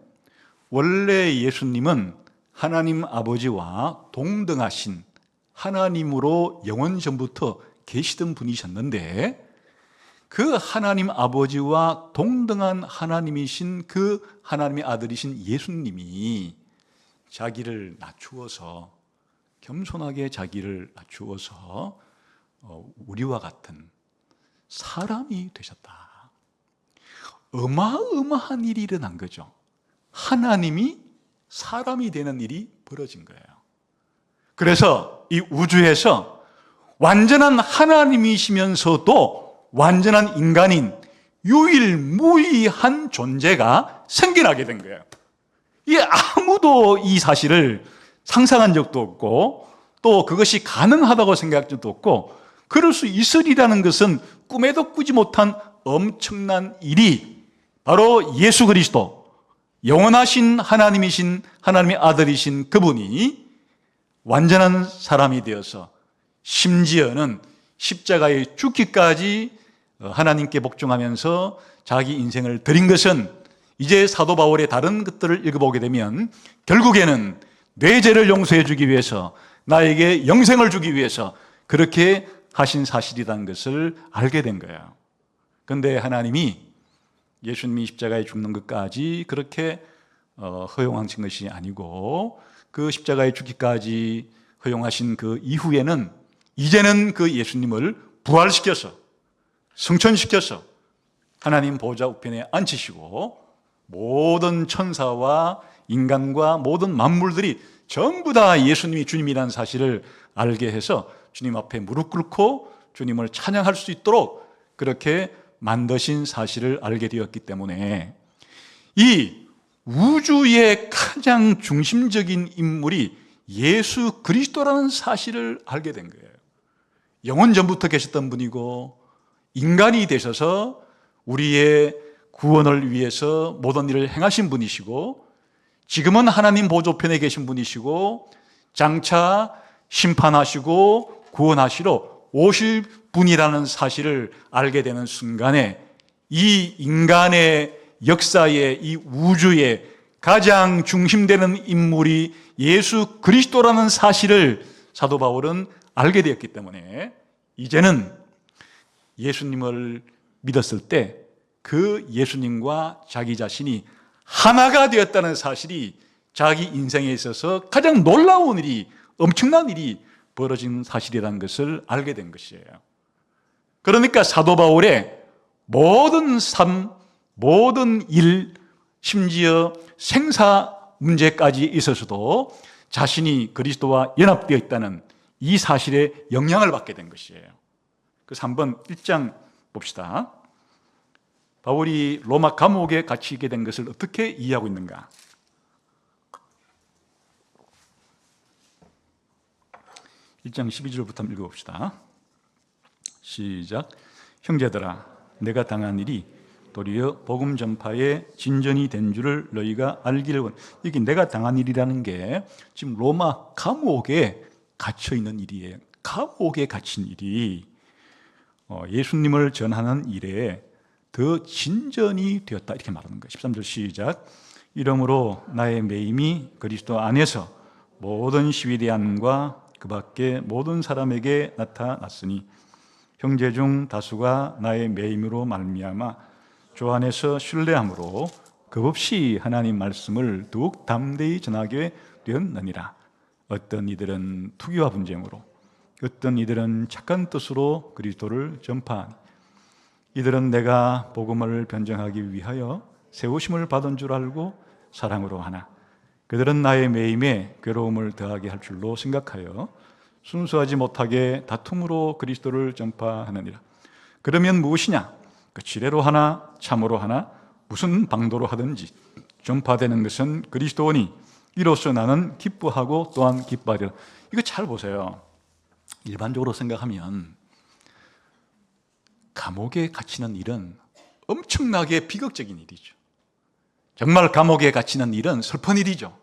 원래 예수님은 하나님 아버지와 동등하신 하나님으로 영원 전부터 계시던 분이셨는데 그 하나님 아버지와 동등한 하나님이신 그 하나님의 아들이신 예수님이 자기를 낮추어서 겸손하게 자기를 낮추어서 우리와 같은 사람이 되셨다. 어마어마한 일이 일어난 거죠. 하나님이 사람이 되는 일이 벌어진 거예요. 그래서 이 우주에서 완전한 하나님이시면서도 완전한 인간인 유일무이한 존재가 생겨나게 된 거예요. 이게 아무도 이 사실을 상상한 적도 없고 또 그것이 가능하다고 생각한 적도 없고 그럴 수 있으리라는 것은 꿈에도 꾸지 못한 엄청난 일이 바로 예수 그리스도 영원하신 하나님이신 하나님의 아들이신 그분이 완전한 사람이 되어서 심지어는 십자가에 죽기까지 하나님께 복종하면서 자기 인생을 드린 것은 이제 사도 바울의 다른 것들을 읽어보게 되면 결국에는 내 죄를 용서해 주기 위해서 나에게 영생을 주기 위해서 그렇게 하신 사실이라는 것을 알게 된 거예요. 그런데 하나님이 예수님이 십자가에 죽는 것까지 그렇게 허용하신 것이 아니고 그 십자가에 죽기까지 허용하신 그 이후에는 이제는 그 예수님을 부활시켜서 승천시켜서 하나님 보좌 우편에 앉히시고 모든 천사와 인간과 모든 만물들이 전부 다 예수님이 주님이라는 사실을 알게 해서 주님 앞에 무릎 꿇고 주님을 찬양할 수 있도록 그렇게 만드신 사실을 알게 되었기 때문에 이 우주의 가장 중심적인 인물이 예수 그리스도라는 사실을 알게 된 거예요. 영원 전부터 계셨던 분이고 인간이 되셔서 우리의 구원을 위해서 모든 일을 행하신 분이시고 지금은 하나님 보좌편에 계신 분이시고 장차 심판하시고 구원하시러 오실 분이라는 사실을 알게 되는 순간에 이 인간의 역사의 이 우주의 가장 중심되는 인물이 예수 그리스도라는 사실을 사도 바울은 알게 되었기 때문에 이제는 예수님을 믿었을 때 그 예수님과 자기 자신이 하나가 되었다는 사실이 자기 인생에 있어서 가장 놀라운 일이, 엄청난 일이 벌어진 사실이라는 것을 알게 된 것이에요. 그러니까 사도 바울의 모든 삶, 모든 일, 심지어 생사 문제까지 있어서도 자신이 그리스도와 연합되어 있다는 이 사실에 영향을 받게 된 것이에요. 그래서 한번 1장 봅시다. 바울이 로마 감옥에 갇히게 된 것을 어떻게 이해하고 있는가? 1장 12절부터 한번 읽어봅시다. 시작. 형제들아, 내가 당한 일이 도리어 복음 전파의 진전이 된 줄을 너희가 알기를 원. 여기 내가 당한 일이라는 게 지금 로마 감옥에 갇혀 있는 일이에요. 감옥에 갇힌 일이 예수님을 전하는 일에 더 진전이 되었다, 이렇게 말하는 거예요. 13절 시작. 이러므로 나의 매임이 그리스도 안에서 모든 시위대안과 그 밖에 모든 사람에게 나타났으니 형제 중 다수가 나의 매임으로 말미암아 주 안에서 신뢰함으로 겁없이 하나님 말씀을 더욱 담대히 전하게 되었느니라. 어떤 이들은 투기와 분쟁으로, 어떤 이들은 착한 뜻으로 그리스도를 전파하니, 이들은 내가 복음을 변증하기 위하여 세우심을 받은 줄 알고 사랑으로 하나, 그들은 나의 매임에 괴로움을 더하게 할 줄로 생각하여 순수하지 못하게 다툼으로 그리스도를 전파하느니라. 그러면 무엇이냐? 그 지뢰로 하나 참으로 하나 무슨 방도로 하든지 전파되는 것은 그리스도니 이로써 나는 기뻐하고 또한 기뻐하리라. 이거 잘 보세요. 일반적으로 생각하면 감옥에 갇히는 일은 엄청나게 비극적인 일이죠. 정말 감옥에 갇히는 일은 슬픈 일이죠.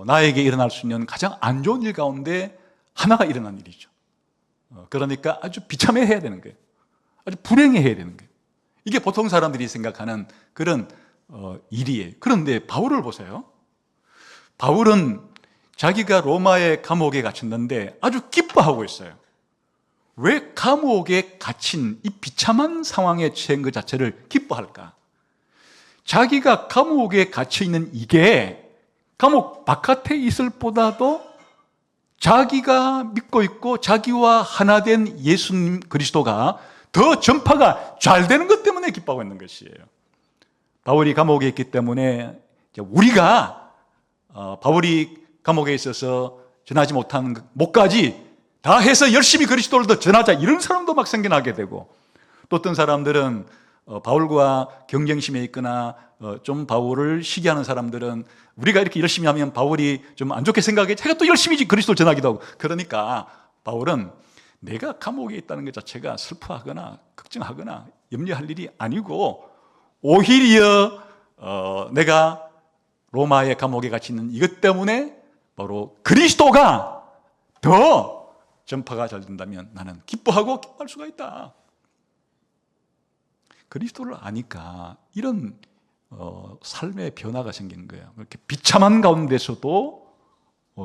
나에게 일어날 수 있는 가장 안 좋은 일 가운데 하나가 일어난 일이죠. 그러니까 아주 비참해해야 되는 거예요. 아주 불행해해야 되는 거예요. 이게 보통 사람들이 생각하는 그런 일이에요. 그런데 바울을 보세요. 바울은 자기가 로마의 감옥에 갇혔는데 아주 기뻐하고 있어요. 왜 감옥에 갇힌 이 비참한 상황에 처한 것 자체를 기뻐할까? 자기가 감옥에 갇혀 있는 이게 감옥 바깥에 있을 보다도 자기가 믿고 있고 자기와 하나 된 예수님 그리스도가 더 전파가 잘 되는 것 때문에 기뻐하고 있는 것이에요. 바울이 감옥에 있기 때문에 우리가 바울이 감옥에 있어서 전하지 못한 못까지 다 해서 열심히 그리스도를 더 전하자, 이런 사람도 막 생겨나게 되고, 또 어떤 사람들은 바울과 경쟁심에 있거나 좀 바울을 시기하는 사람들은 우리가 이렇게 열심히 하면 바울이 좀 안 좋게 생각해 제가 또 열심히 그리스도를 전하기도 하고, 그러니까 바울은 내가 감옥에 있다는 것 자체가 슬퍼하거나 걱정하거나 염려할 일이 아니고, 오히려 내가 로마의 감옥에 갇혀 있는 이것 때문에 바로 그리스도가 더 전파가 잘 된다면 나는 기뻐하고 기뻐할 수가 있다. 그리스도를 아니까 이런 삶의 변화가 생긴 거예요. 이렇게 비참한 가운데서도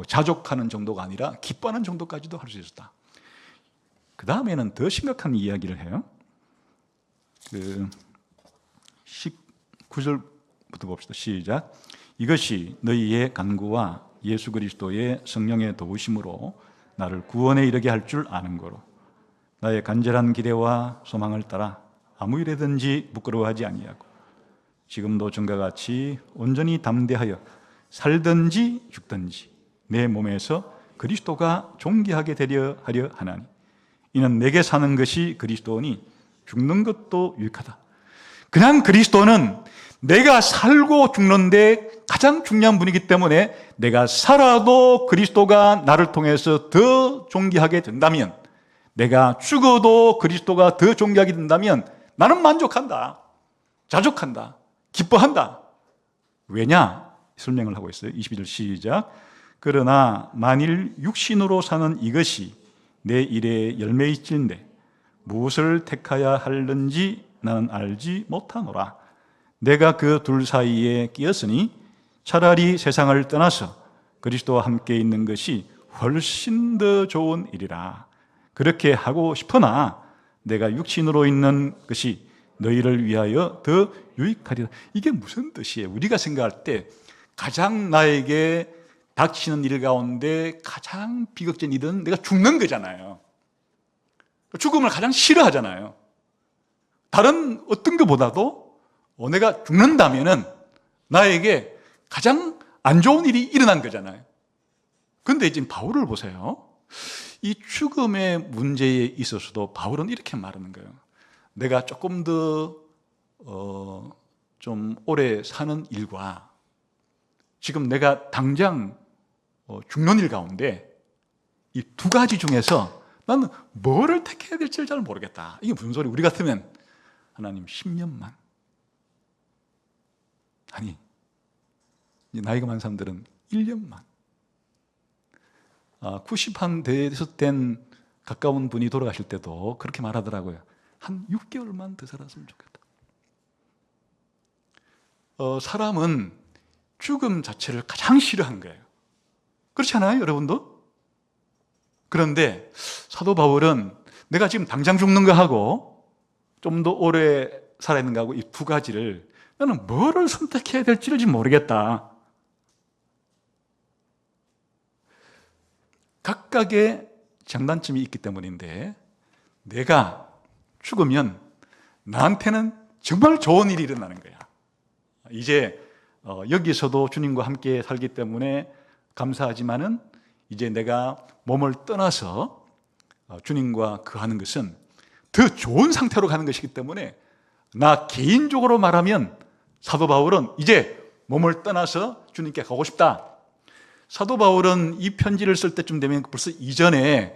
자족하는 정도가 아니라 기뻐하는 정도까지도 할 수 있었다. 그 다음에는 더 심각한 이야기를 해요. 19절부터 봅시다. 시작. 이것이 너희의 간구와 예수 그리스도의 성령의 도우심으로 나를 구원에 이르게 할 줄 아는 거로 나의 간절한 기대와 소망을 따라 아무 일에든지 부끄러워하지 아니하고 지금도 전과 같이 온전히 담대하여 살든지 죽든지 내 몸에서 그리스도가 존귀하게 되려 하려 하나니 이는 내게 사는 것이 그리스도니 죽는 것도 유익하다. 그냥 그리스도는 내가 살고 죽는데 가장 중요한 분이기 때문에 내가 살아도 그리스도가 나를 통해서 더 존귀하게 된다면, 내가 죽어도 그리스도가 더 존귀하게 된다면 나는 만족한다, 자족한다, 기뻐한다. 왜냐? 설명을 하고 있어요. 22절 시작. 그러나 만일 육신으로 사는 이것이 내 일의 열매일진데 무엇을 택하여 하는지 나는 알지 못하노라. 내가 그 둘 사이에 끼었으니 차라리 세상을 떠나서 그리스도와 함께 있는 것이 훨씬 더 좋은 일이라. 그렇게 하고 싶으나 내가 육신으로 있는 것이 너희를 위하여 더 유익하리라. 이게 무슨 뜻이에요? 우리가 생각할 때 가장 나에게 닥치는 일 가운데 가장 비극적인 일은 내가 죽는 거잖아요. 죽음을 가장 싫어하잖아요. 다른 어떤 것보다도 내가 죽는다면은 나에게 가장 안 좋은 일이 일어난 거잖아요. 그런데 지금 바울을 보세요. 이 죽음의 문제에 있어서도 바울은 이렇게 말하는 거예요. 내가 조금 더 좀 오래 사는 일과 지금 내가 당장 죽는 일 가운데 이 두 가지 중에서 나는 뭐를 택해야 될지 잘 모르겠다. 이게 무슨 소리? 우리 같으면 하나님 10년만. 아니, 나이가 많은 사람들은 1년만. 90한 돼서 된 가까운 분이 돌아가실 때도 그렇게 말하더라고요. 한 6개월만 더 살았으면 좋겠다. 사람은 죽음 자체를 가장 싫어하는 거예요. 그렇지 않아요, 여러분도? 그런데 사도 바울은 내가 지금 당장 죽는 거 하고 좀 더 오래 살아야 하는 거 하고 이 두 가지를 나는 뭐를 선택해야 될지를 지금 모르겠다. 각각의 장단점이 있기 때문인데 내가 죽으면 나한테는 정말 좋은 일이 일어나는 거야. 이제 여기서도 주님과 함께 살기 때문에 감사하지만은 이제 내가 몸을 떠나서 주님과 거하는 것은 더 좋은 상태로 가는 것이기 때문에 나 개인적으로 말하면 사도 바울은 이제 몸을 떠나서 주님께 가고 싶다. 사도 바울은 이 편지를 쓸 때쯤 되면 벌써 이전에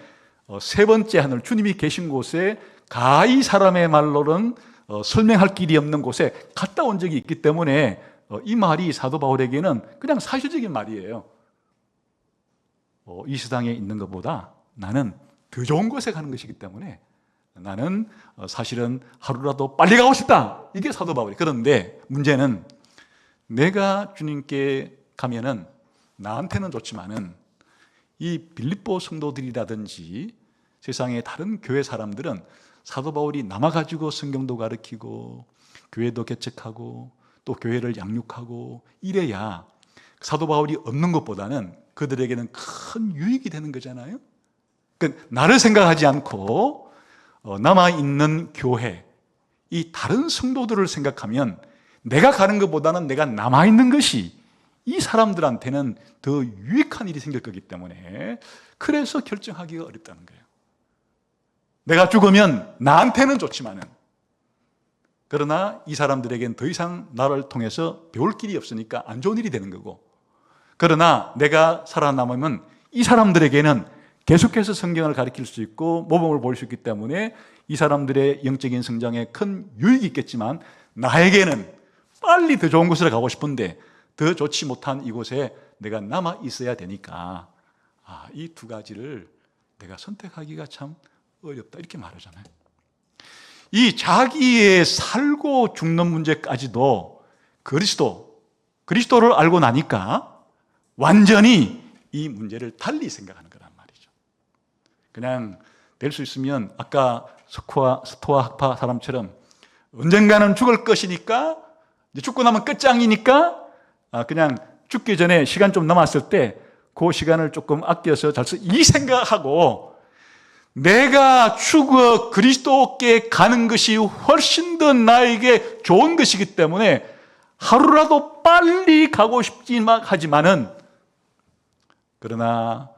세 번째 하늘 주님이 계신 곳에 가히 사람의 말로는 설명할 길이 없는 곳에 갔다 온 적이 있기 때문에 이 말이 사도 바울에게는 그냥 사실적인 말이에요. 이 세상에 있는 것보다 나는 더 좋은 곳에 가는 것이기 때문에 나는 사실은 하루라도 빨리 가고 싶다. 이게 사도 바울이에요. 그런데 문제는 내가 주님께 가면은 나한테는 좋지만은 이 빌립보 성도들이라든지 세상의 다른 교회 사람들은 사도 바울이 남아가지고 성경도 가르치고 교회도 개척하고 또 교회를 양육하고 이래야 사도 바울이 없는 것보다는 그들에게는 큰 유익이 되는 거잖아요. 그러니까 나를 생각하지 않고 남아있는 교회, 이 다른 성도들을 생각하면 내가 가는 것보다는 내가 남아있는 것이 이 사람들한테는 더 유익한 일이 생길 거기 때문에 그래서 결정하기가 어렵다는 거예요. 내가 죽으면 나한테는 좋지만은 그러나 이 사람들에겐 더 이상 나를 통해서 배울 길이 없으니까 안 좋은 일이 되는 거고, 그러나 내가 살아남으면 이 사람들에게는 계속해서 성경을 가르칠 수 있고 모범을 보일 수 있기 때문에 이 사람들의 영적인 성장에 큰 유익이 있겠지만 나에게는 빨리 더 좋은 곳으로 가고 싶은데 더 좋지 못한 이곳에 내가 남아 있어야 되니까 이 두 가지를 내가 선택하기가 참 어렵다 이렇게 말하잖아요. 이 자기의 살고 죽는 문제까지도 그리스도를 알고 나니까 완전히 이 문제를 달리 생각하는 거란 말이죠. 그냥 될 수 있으면 아까 스토아 학파 사람처럼 언젠가는 죽을 것이니까 이제 죽고 나면 끝장이니까 그냥 죽기 전에 시간 좀 남았을 때 그 시간을 조금 아껴서 이 생각하고 내가 죽어 그리스도께 가는 것이 훨씬 더 나에게 좋은 것이기 때문에 하루라도 빨리 가고 싶지만 하지만은 그러나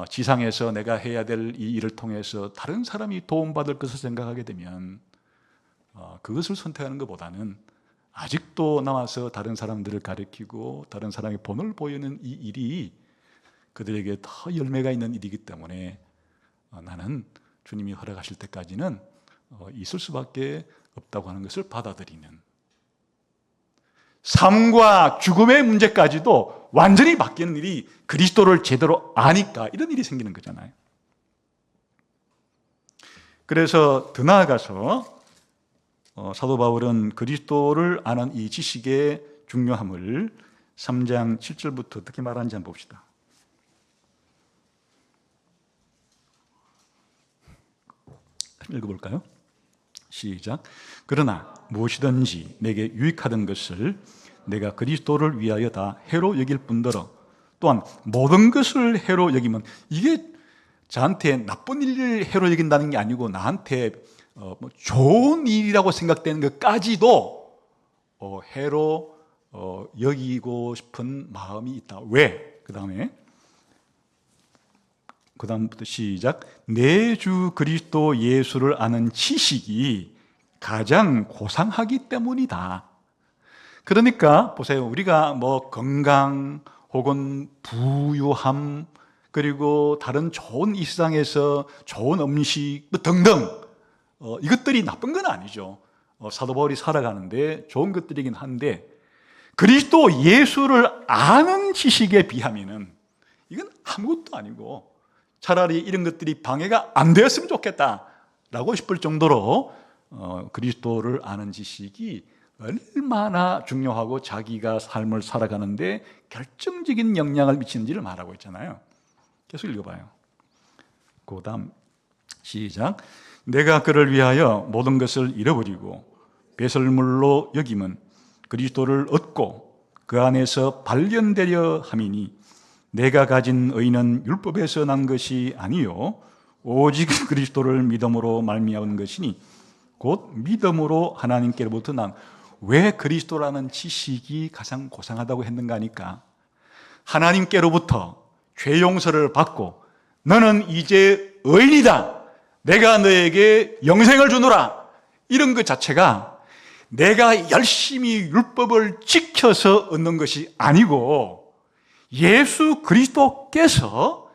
지상에서 내가 해야 될 이 일을 통해서 다른 사람이 도움받을 것을 생각하게 되면 그것을 선택하는 것보다는 아직도 남아서 다른 사람들을 가르치고 다른 사람의 본을 보이는 이 일이 그들에게 더 열매가 있는 일이기 때문에 나는 주님이 허락하실 때까지는 있을 수밖에 없다고 하는 것을 받아들이는, 삶과 죽음의 문제까지도 완전히 바뀌는 일이 그리스도를 제대로 아니까 이런 일이 생기는 거잖아요. 그래서 더 나아가서 사도 바울은 그리스도를 아는 이 지식의 중요함을 3장 7절부터 어떻게 말하는지 한번 봅시다. 읽어볼까요? 시작. 그러나 무엇이든지 내게 유익하던 것을 내가 그리스도를 위하여 다 해로 여길 뿐더러 또한 모든 것을 해로 여기면, 이게 저한테 나쁜 일을 해로 여긴다는 게 아니고 나한테 좋은 일이라고 생각되는 것까지도 해로 여기고 싶은 마음이 있다. 왜? 그 다음부터 시작. 내 주 그리스도 예수를 아는 지식이 가장 고상하기 때문이다. 그러니까 보세요. 우리가 건강 혹은 부유함, 그리고 다른 좋은 이 세상에서 좋은 음식 등등, 이것들이 나쁜 건 아니죠. 사도 바울이 살아가는데 좋은 것들이긴 한데, 그리스도 예수를 아는 지식에 비하면은 이건 아무것도 아니고 차라리 이런 것들이 방해가 안 되었으면 좋겠다라고 싶을 정도로 그리스도를 아는 지식이 얼마나 중요하고 자기가 삶을 살아가는데 결정적인 영향을 미치는지를 말하고 있잖아요. 계속 읽어봐요. 그 다음 시작. 내가 그를 위하여 모든 것을 잃어버리고 배설물로 여김은 그리스도를 얻고 그 안에서 발견되려 함이니 내가 가진 의는 율법에서 난 것이 아니요 오직 그리스도를 믿음으로 말미암은 것이니 곧 믿음으로 하나님께로부터 난. 왜 그리스도라는 지식이 가장 고상하다고 했는가 하니까, 하나님께로부터 죄 용서를 받고 너는 이제 의인이다, 내가 너에게 영생을 주노라, 이런 것 자체가 내가 열심히 율법을 지켜서 얻는 것이 아니고 예수 그리스도께서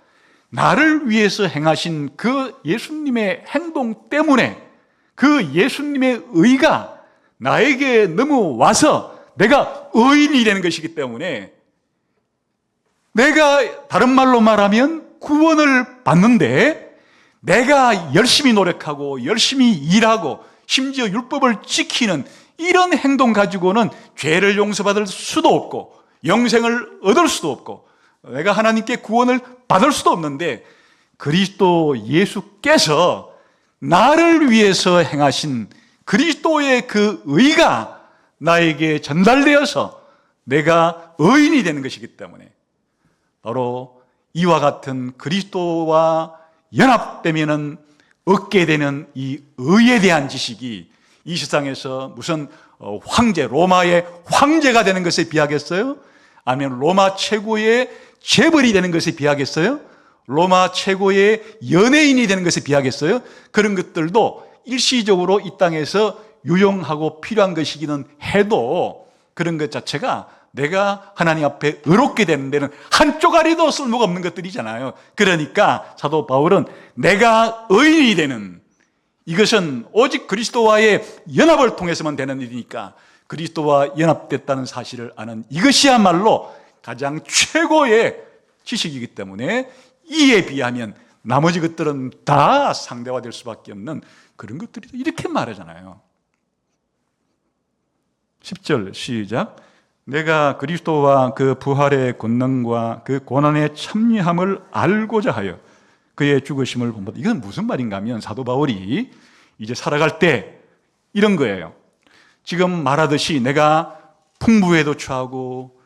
나를 위해서 행하신 그 예수님의 행동 때문에 그 예수님의 의가 나에게 넘어와서 내가 의인이 되는 것이기 때문에, 내가 다른 말로 말하면 구원을 받는데 내가 열심히 노력하고 열심히 일하고 심지어 율법을 지키는 이런 행동 가지고는 죄를 용서받을 수도 없고 영생을 얻을 수도 없고 내가 하나님께 구원을 받을 수도 없는데, 그리스도 예수께서 나를 위해서 행하신 그리스도의 그 의가 나에게 전달되어서 내가 의인이 되는 것이기 때문에, 바로 이와 같은 그리스도와 연합되면은 얻게 되는 이 의에 대한 지식이 이 세상에서 무슨 황제, 로마의 황제가 되는 것에 비하겠어요? 아니면 로마 최고의 재벌이 되는 것에 비하겠어요? 로마 최고의 연예인이 되는 것에 비하겠어요? 그런 것들도 일시적으로 이 땅에서 유용하고 필요한 것이기는 해도 그런 것 자체가 내가 하나님 앞에 의롭게 되는 데는 한 쪼가리도 쓸모가 없는 것들이잖아요. 그러니까 사도 바울은 내가 의인이 되는 이것은 오직 그리스도와의 연합을 통해서만 되는 일이니까 그리스도와 연합됐다는 사실을 아는 이것이야말로 가장 최고의 지식이기 때문에 이에 비하면 나머지 것들은 다 상대화될 수밖에 없는 그런 것들이 이렇게 말하잖아요. 10절 시작. 내가 그리스도와 그 부활의 권능과 그 고난의 참여함을 알고자 하여 그의 죽으심을 본받아. 이건 무슨 말인가 하면 사도 바울이 이제 살아갈 때 이런 거예요. 지금 말하듯이 내가 풍부에도 처하고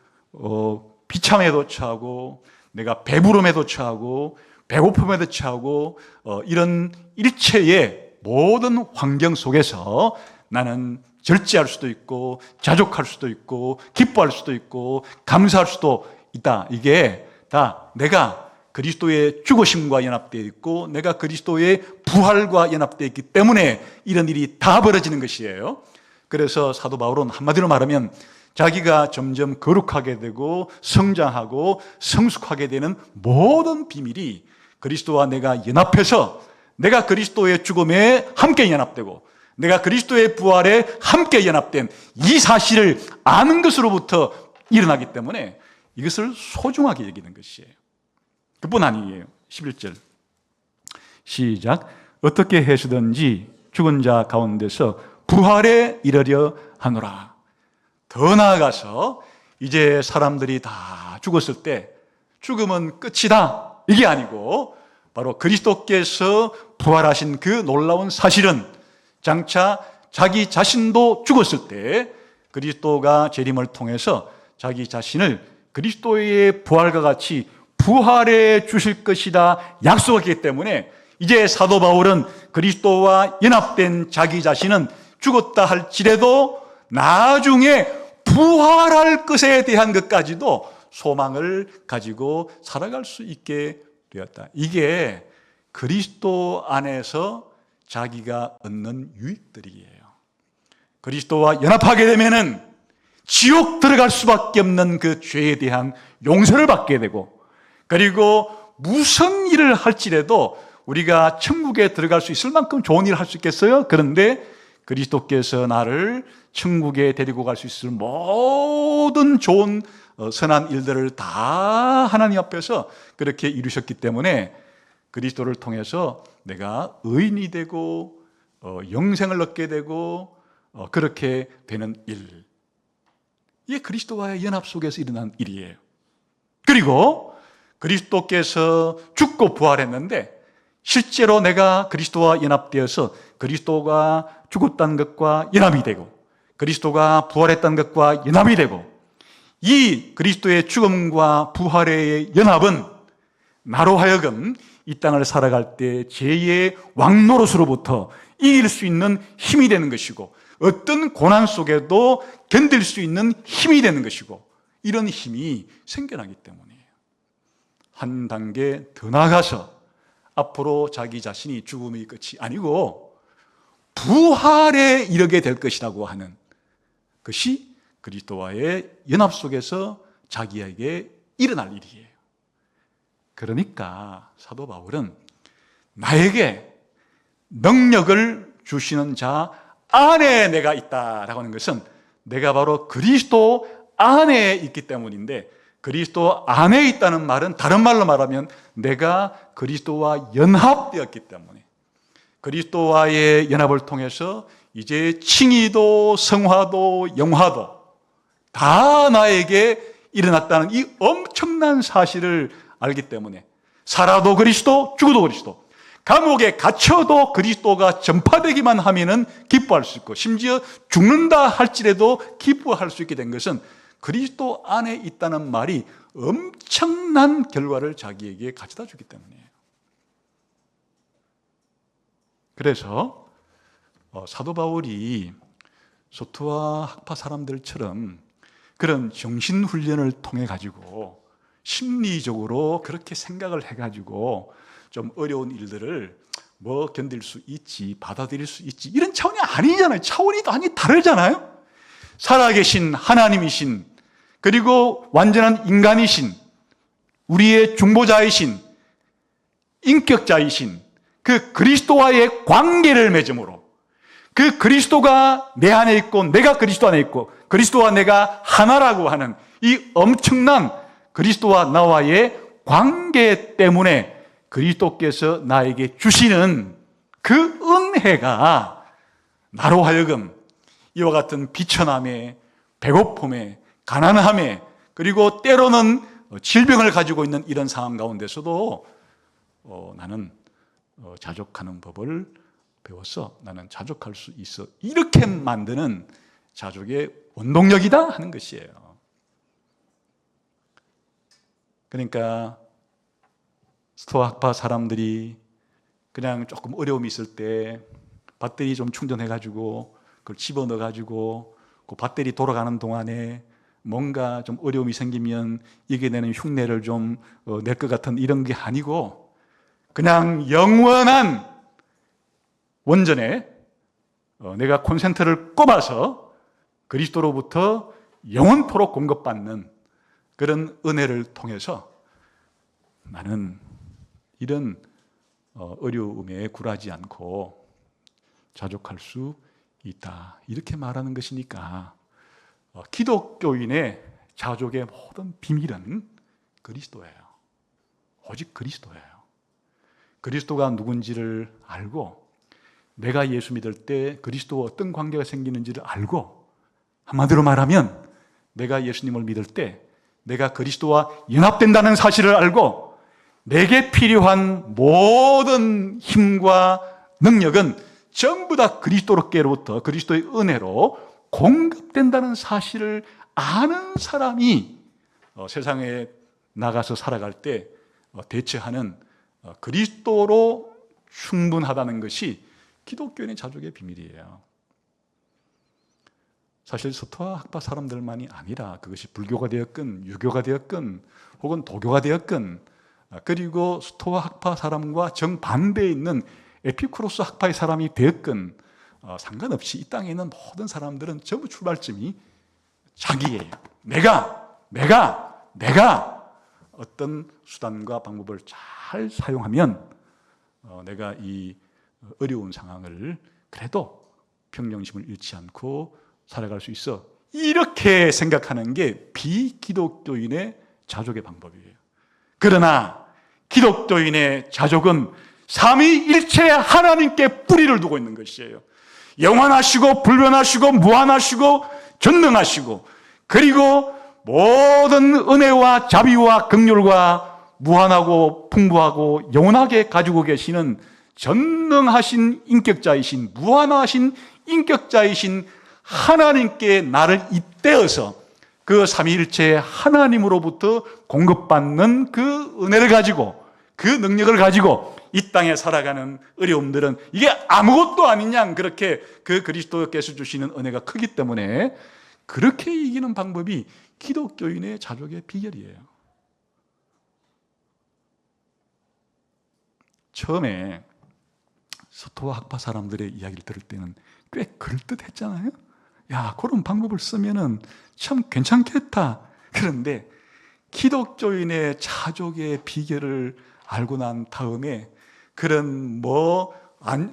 비참에도 처하고 내가 배부름에도 처하고 배고픔에도 처하고 이런 일체의 모든 환경 속에서 나는 절제할 수도 있고 자족할 수도 있고 기뻐할 수도 있고 감사할 수도 있다. 이게 다 내가 그리스도의 죽으심과 연합되어 있고 내가 그리스도의 부활과 연합되어 있기 때문에 이런 일이 다 벌어지는 것이에요. 그래서 사도 바울은 한마디로 말하면 자기가 점점 거룩하게 되고 성장하고 성숙하게 되는 모든 비밀이 그리스도와 내가 연합해서 내가 그리스도의 죽음에 함께 연합되고 내가 그리스도의 부활에 함께 연합된 이 사실을 아는 것으로부터 일어나기 때문에 이것을 소중하게 여기는 것이에요. 그뿐 아니에요. 11절 시작. 어떻게 해서든지 죽은 자 가운데서 부활에 이르려 하노라. 더 나아가서 이제 사람들이 다 죽었을 때 죽음은 끝이다, 이게 아니고 바로 그리스도께서 부활하신 그 놀라운 사실은 장차 자기 자신도 죽었을 때 그리스도가 재림을 통해서 자기 자신을 그리스도의 부활과 같이 부활해 주실 것이다 약속했기 때문에 이제 사도 바울은 그리스도와 연합된 자기 자신은 죽었다 할지라도 나중에 부활할 것에 대한 것까지도 소망을 가지고 살아갈 수 있게 되었다. 이게 그리스도 안에서 자기가 얻는 유익들이에요. 그리스도와 연합하게 되면은 지옥 들어갈 수밖에 없는 그 죄에 대한 용서를 받게 되고, 그리고 무슨 일을 할지라도 우리가 천국에 들어갈 수 있을 만큼 좋은 일을 할 수 있겠어요? 그런데 그리스도께서 나를 천국에 데리고 갈 수 있을 모든 좋은 선한 일들을 다 하나님 앞에서 그렇게 이루셨기 때문에 그리스도를 통해서 내가 의인이 되고 영생을 얻게 되고 그렇게 되는 일, 이게 그리스도와의 연합 속에서 일어난 일이에요. 그리고 그리스도께서 죽고 부활했는데 실제로 내가 그리스도와 연합되어서 그리스도가 죽었다는 것과 연합이 되고 그리스도가 부활했다는 것과 연합이 되고, 이 그리스도의 죽음과 부활의 연합은 나로 하여금 이 땅을 살아갈 때 죄의 왕노릇으로부터 이길 수 있는 힘이 되는 것이고, 어떤 고난 속에도 견딜 수 있는 힘이 되는 것이고, 이런 힘이 생겨나기 때문이에요. 한 단계 더 나아가서 앞으로 자기 자신이 죽음의 끝이 아니고 부활에 이르게 될 것이라고 하는 것이 그리스도와의 연합 속에서 자기에게 일어날 일이에요. 그러니까 사도 바울은 나에게 능력을 주시는 자 안에 내가 있다라고 하는 것은 내가 바로 그리스도 안에 있기 때문인데, 그리스도 안에 있다는 말은 다른 말로 말하면 내가 그리스도와 연합되었기 때문에, 그리스도와의 연합을 통해서 이제 칭의도 성화도 영화도 다 나에게 일어났다는 이 엄청난 사실을 알기 때문에 살아도 그리스도, 죽어도 그리스도, 감옥에 갇혀도 그리스도가 전파되기만 하면은 기뻐할 수 있고, 심지어 죽는다 할지라도 기뻐할 수 있게 된 것은 그리스도 안에 있다는 말이 엄청난 결과를 자기에게 가져다 주기 때문이에요. 그래서 사도 바울이 소토와 학파 사람들처럼 그런 정신훈련을 통해 가지고 심리적으로 그렇게 생각을 해가지고 좀 어려운 일들을 뭐 견딜 수 있지, 받아들일 수 있지, 이런 차원이 아니잖아요. 차원이 많이 다르잖아요. 살아계신 하나님이신, 그리고 완전한 인간이신, 우리의 중보자이신, 인격자이신 그 그리스도와의 관계를 맺음으로, 그 그리스도가 내 안에 있고 내가 그리스도 안에 있고 그리스도와 내가 하나라고 하는 이 엄청난 그리스도와 나와의 관계 때문에 그리스도께서 나에게 주시는 그 은혜가 나로 하여금 이와 같은 비천함에, 배고픔에, 가난함에, 그리고 때로는 질병을 가지고 있는 이런 상황 가운데서도 나는 자족하는 법을 배워서 나는 자족할 수 있어, 이렇게 만드는 자족의 원동력이다 하는 것이에요. 그러니까 스토아 학파 사람들이 그냥 조금 어려움이 있을 때 배터리 좀 충전해가지고 그걸 집어넣어가지고 그 배터리 돌아가는 동안에 뭔가 좀 어려움이 생기면 이겨내는 흉내를 좀 낼 것 같은 이런 게 아니고, 그냥 영원한 원전에 내가 콘센트를 꼽아서 그리스도로부터 영원토록 공급받는 그런 은혜를 통해서 나는 이런 어려움에 굴하지 않고 자족할 수 있다, 이렇게 말하는 것이니까 기독교인의 자족의 모든 비밀은 그리스도예요. 오직 그리스도예요. 그리스도가 누군지를 알고 내가 예수 믿을 때 그리스도와 어떤 관계가 생기는지를 알고, 한마디로 말하면 내가 예수님을 믿을 때 내가 그리스도와 연합된다는 사실을 알고 내게 필요한 모든 힘과 능력은 전부 다 그리스도로부터, 그리스도의 은혜로 공급된다는 사실을 아는 사람이 세상에 나가서 살아갈 때 대처하는 그리스도로 충분하다는 것이 기독교인의 자족의 비밀이에요. 사실 스토아 학파 사람들만이 아니라 그것이 불교가 되었건 유교가 되었건 혹은 도교가 되었건, 그리고 스토아 학파 사람과 정반대에 있는 에피쿠로스 학파의 사람이 되었건 상관없이 이 땅에 있는 모든 사람들은 전부 출발점이 자기예요. 내가 어떤 수단과 방법을 잘 사용하면 내가 이 어려운 상황을 그래도 평정심을 잃지 않고 살아갈 수 있어. 이렇게 생각하는 게 비기독교인의 자족의 방법이에요. 그러나 기독교인의 자족은 삼위일체 하나님께 뿌리를 두고 있는 것이에요. 영원하시고 불변하시고 무한하시고 전능하시고, 그리고 모든 은혜와 자비와 긍휼과 무한하고 풍부하고 영원하게 가지고 계시는 전능하신 인격자이신, 무한하신 인격자이신 하나님께 나를 잇대어서 그 삼위일체 하나님으로부터 공급받는 그 은혜를 가지고, 그 능력을 가지고 이 땅에 살아가는 어려움들은 이게 아무것도 아닌 양 그렇게 그 그리스도께서 주시는 은혜가 크기 때문에 그렇게 이기는 방법이 기독교인의 자족의 비결이에요. 처음에 스토아 학파 사람들의 이야기를 들을 때는 꽤 그럴듯했잖아요. 야, 그런 방법을 쓰면은 참 괜찮겠다. 그런데 기독교인의 자족의 비결을 알고 난 다음에 그런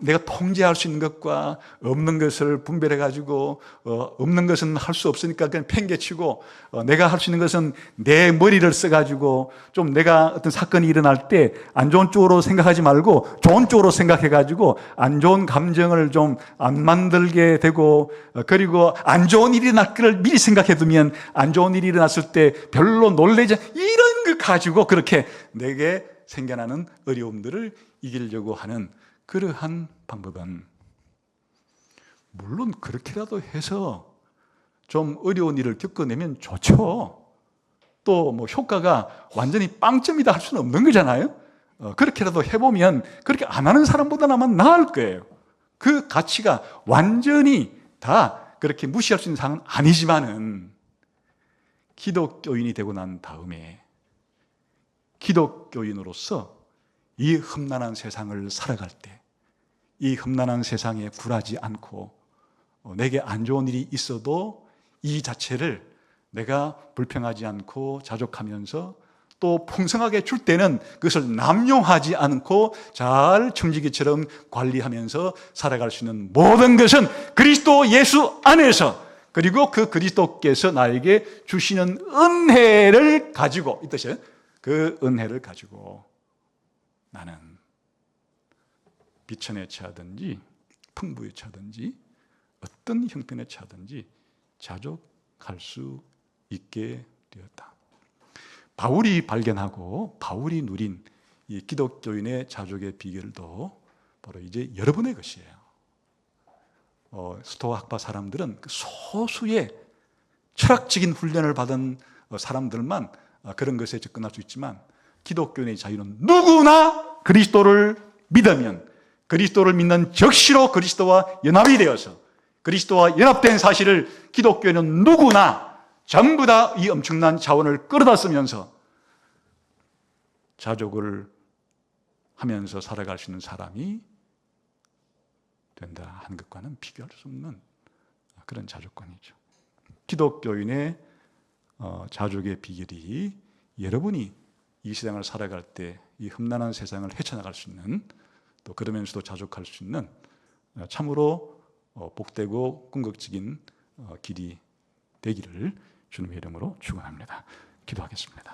내가 통제할 수 있는 것과 없는 것을 분별해 가지고 없는 것은 할 수 없으니까 그냥 팽개치고 내가 할 수 있는 것은 내 머리를 써 가지고 좀 내가 어떤 사건이 일어날 때 안 좋은 쪽으로 생각하지 말고 좋은 쪽으로 생각해 가지고 안 좋은 감정을 좀 안 만들게 되고, 그리고 안 좋은 일이 일어날 거를 미리 생각해 두면 안 좋은 일이 일어났을 때 별로 놀라지, 이런 거 가지고 그렇게 내게 생겨나는 어려움들을 이기려고 하는 그러한 방법은, 물론 그렇게라도 해서 좀 어려운 일을 겪어내면 좋죠. 또 효과가 완전히 빵점이다 할 수는 없는 거잖아요. 그렇게라도 해보면 그렇게 안 하는 사람보다는 아마 나을 거예요. 그 가치가 완전히 다 그렇게 무시할 수 있는 상황은 아니지만은, 기독교인이 되고 난 다음에 기독교인으로서 이 험난한 세상을 살아갈 때 이 험난한 세상에 굴하지 않고 내게 안 좋은 일이 있어도 이 자체를 내가 불평하지 않고 자족하면서 또 풍성하게 줄 때는 그것을 남용하지 않고 잘 청지기처럼 관리하면서 살아갈 수 있는 모든 것은 그리스도 예수 안에서, 그리고 그 그리스도께서 나에게 주시는 은혜를 가지고, 이 뜻이에요. 그 은혜를 가지고 나는 비천에 처하든지 풍부에 처하든지 어떤 형편에 처하든지 자족할 수 있게 되었다. 바울이 발견하고 바울이 누린 이 기독교인의 자족의 비결도 바로 이제 여러분의 것이에요. 스토아 학파 사람들은 그 소수의 철학적인 훈련을 받은 사람들만 그런 것에 접근할 수 있지만, 기독교인의 자유는 누구나 그리스도를 믿으면 그리스도를 믿는 적시로 그리스도와 연합이 되어서 그리스도와 연합된 사실을 기독교인은 누구나 전부 다 이 엄청난 자원을 끌어다 쓰면서 자족을 하면서 살아갈 수 있는 사람이 된다 하는 것과는 비교할 수 없는 그런 자족관이죠. 기독교인의 자족의 비결이 여러분이 이 세상을 살아갈 때 이 험난한 세상을 헤쳐나갈 수 있는, 또 그러면서도 자족할 수 있는 참으로 복되고 궁극적인 길이 되기를 주님의 이름으로 축원합니다. 기도하겠습니다.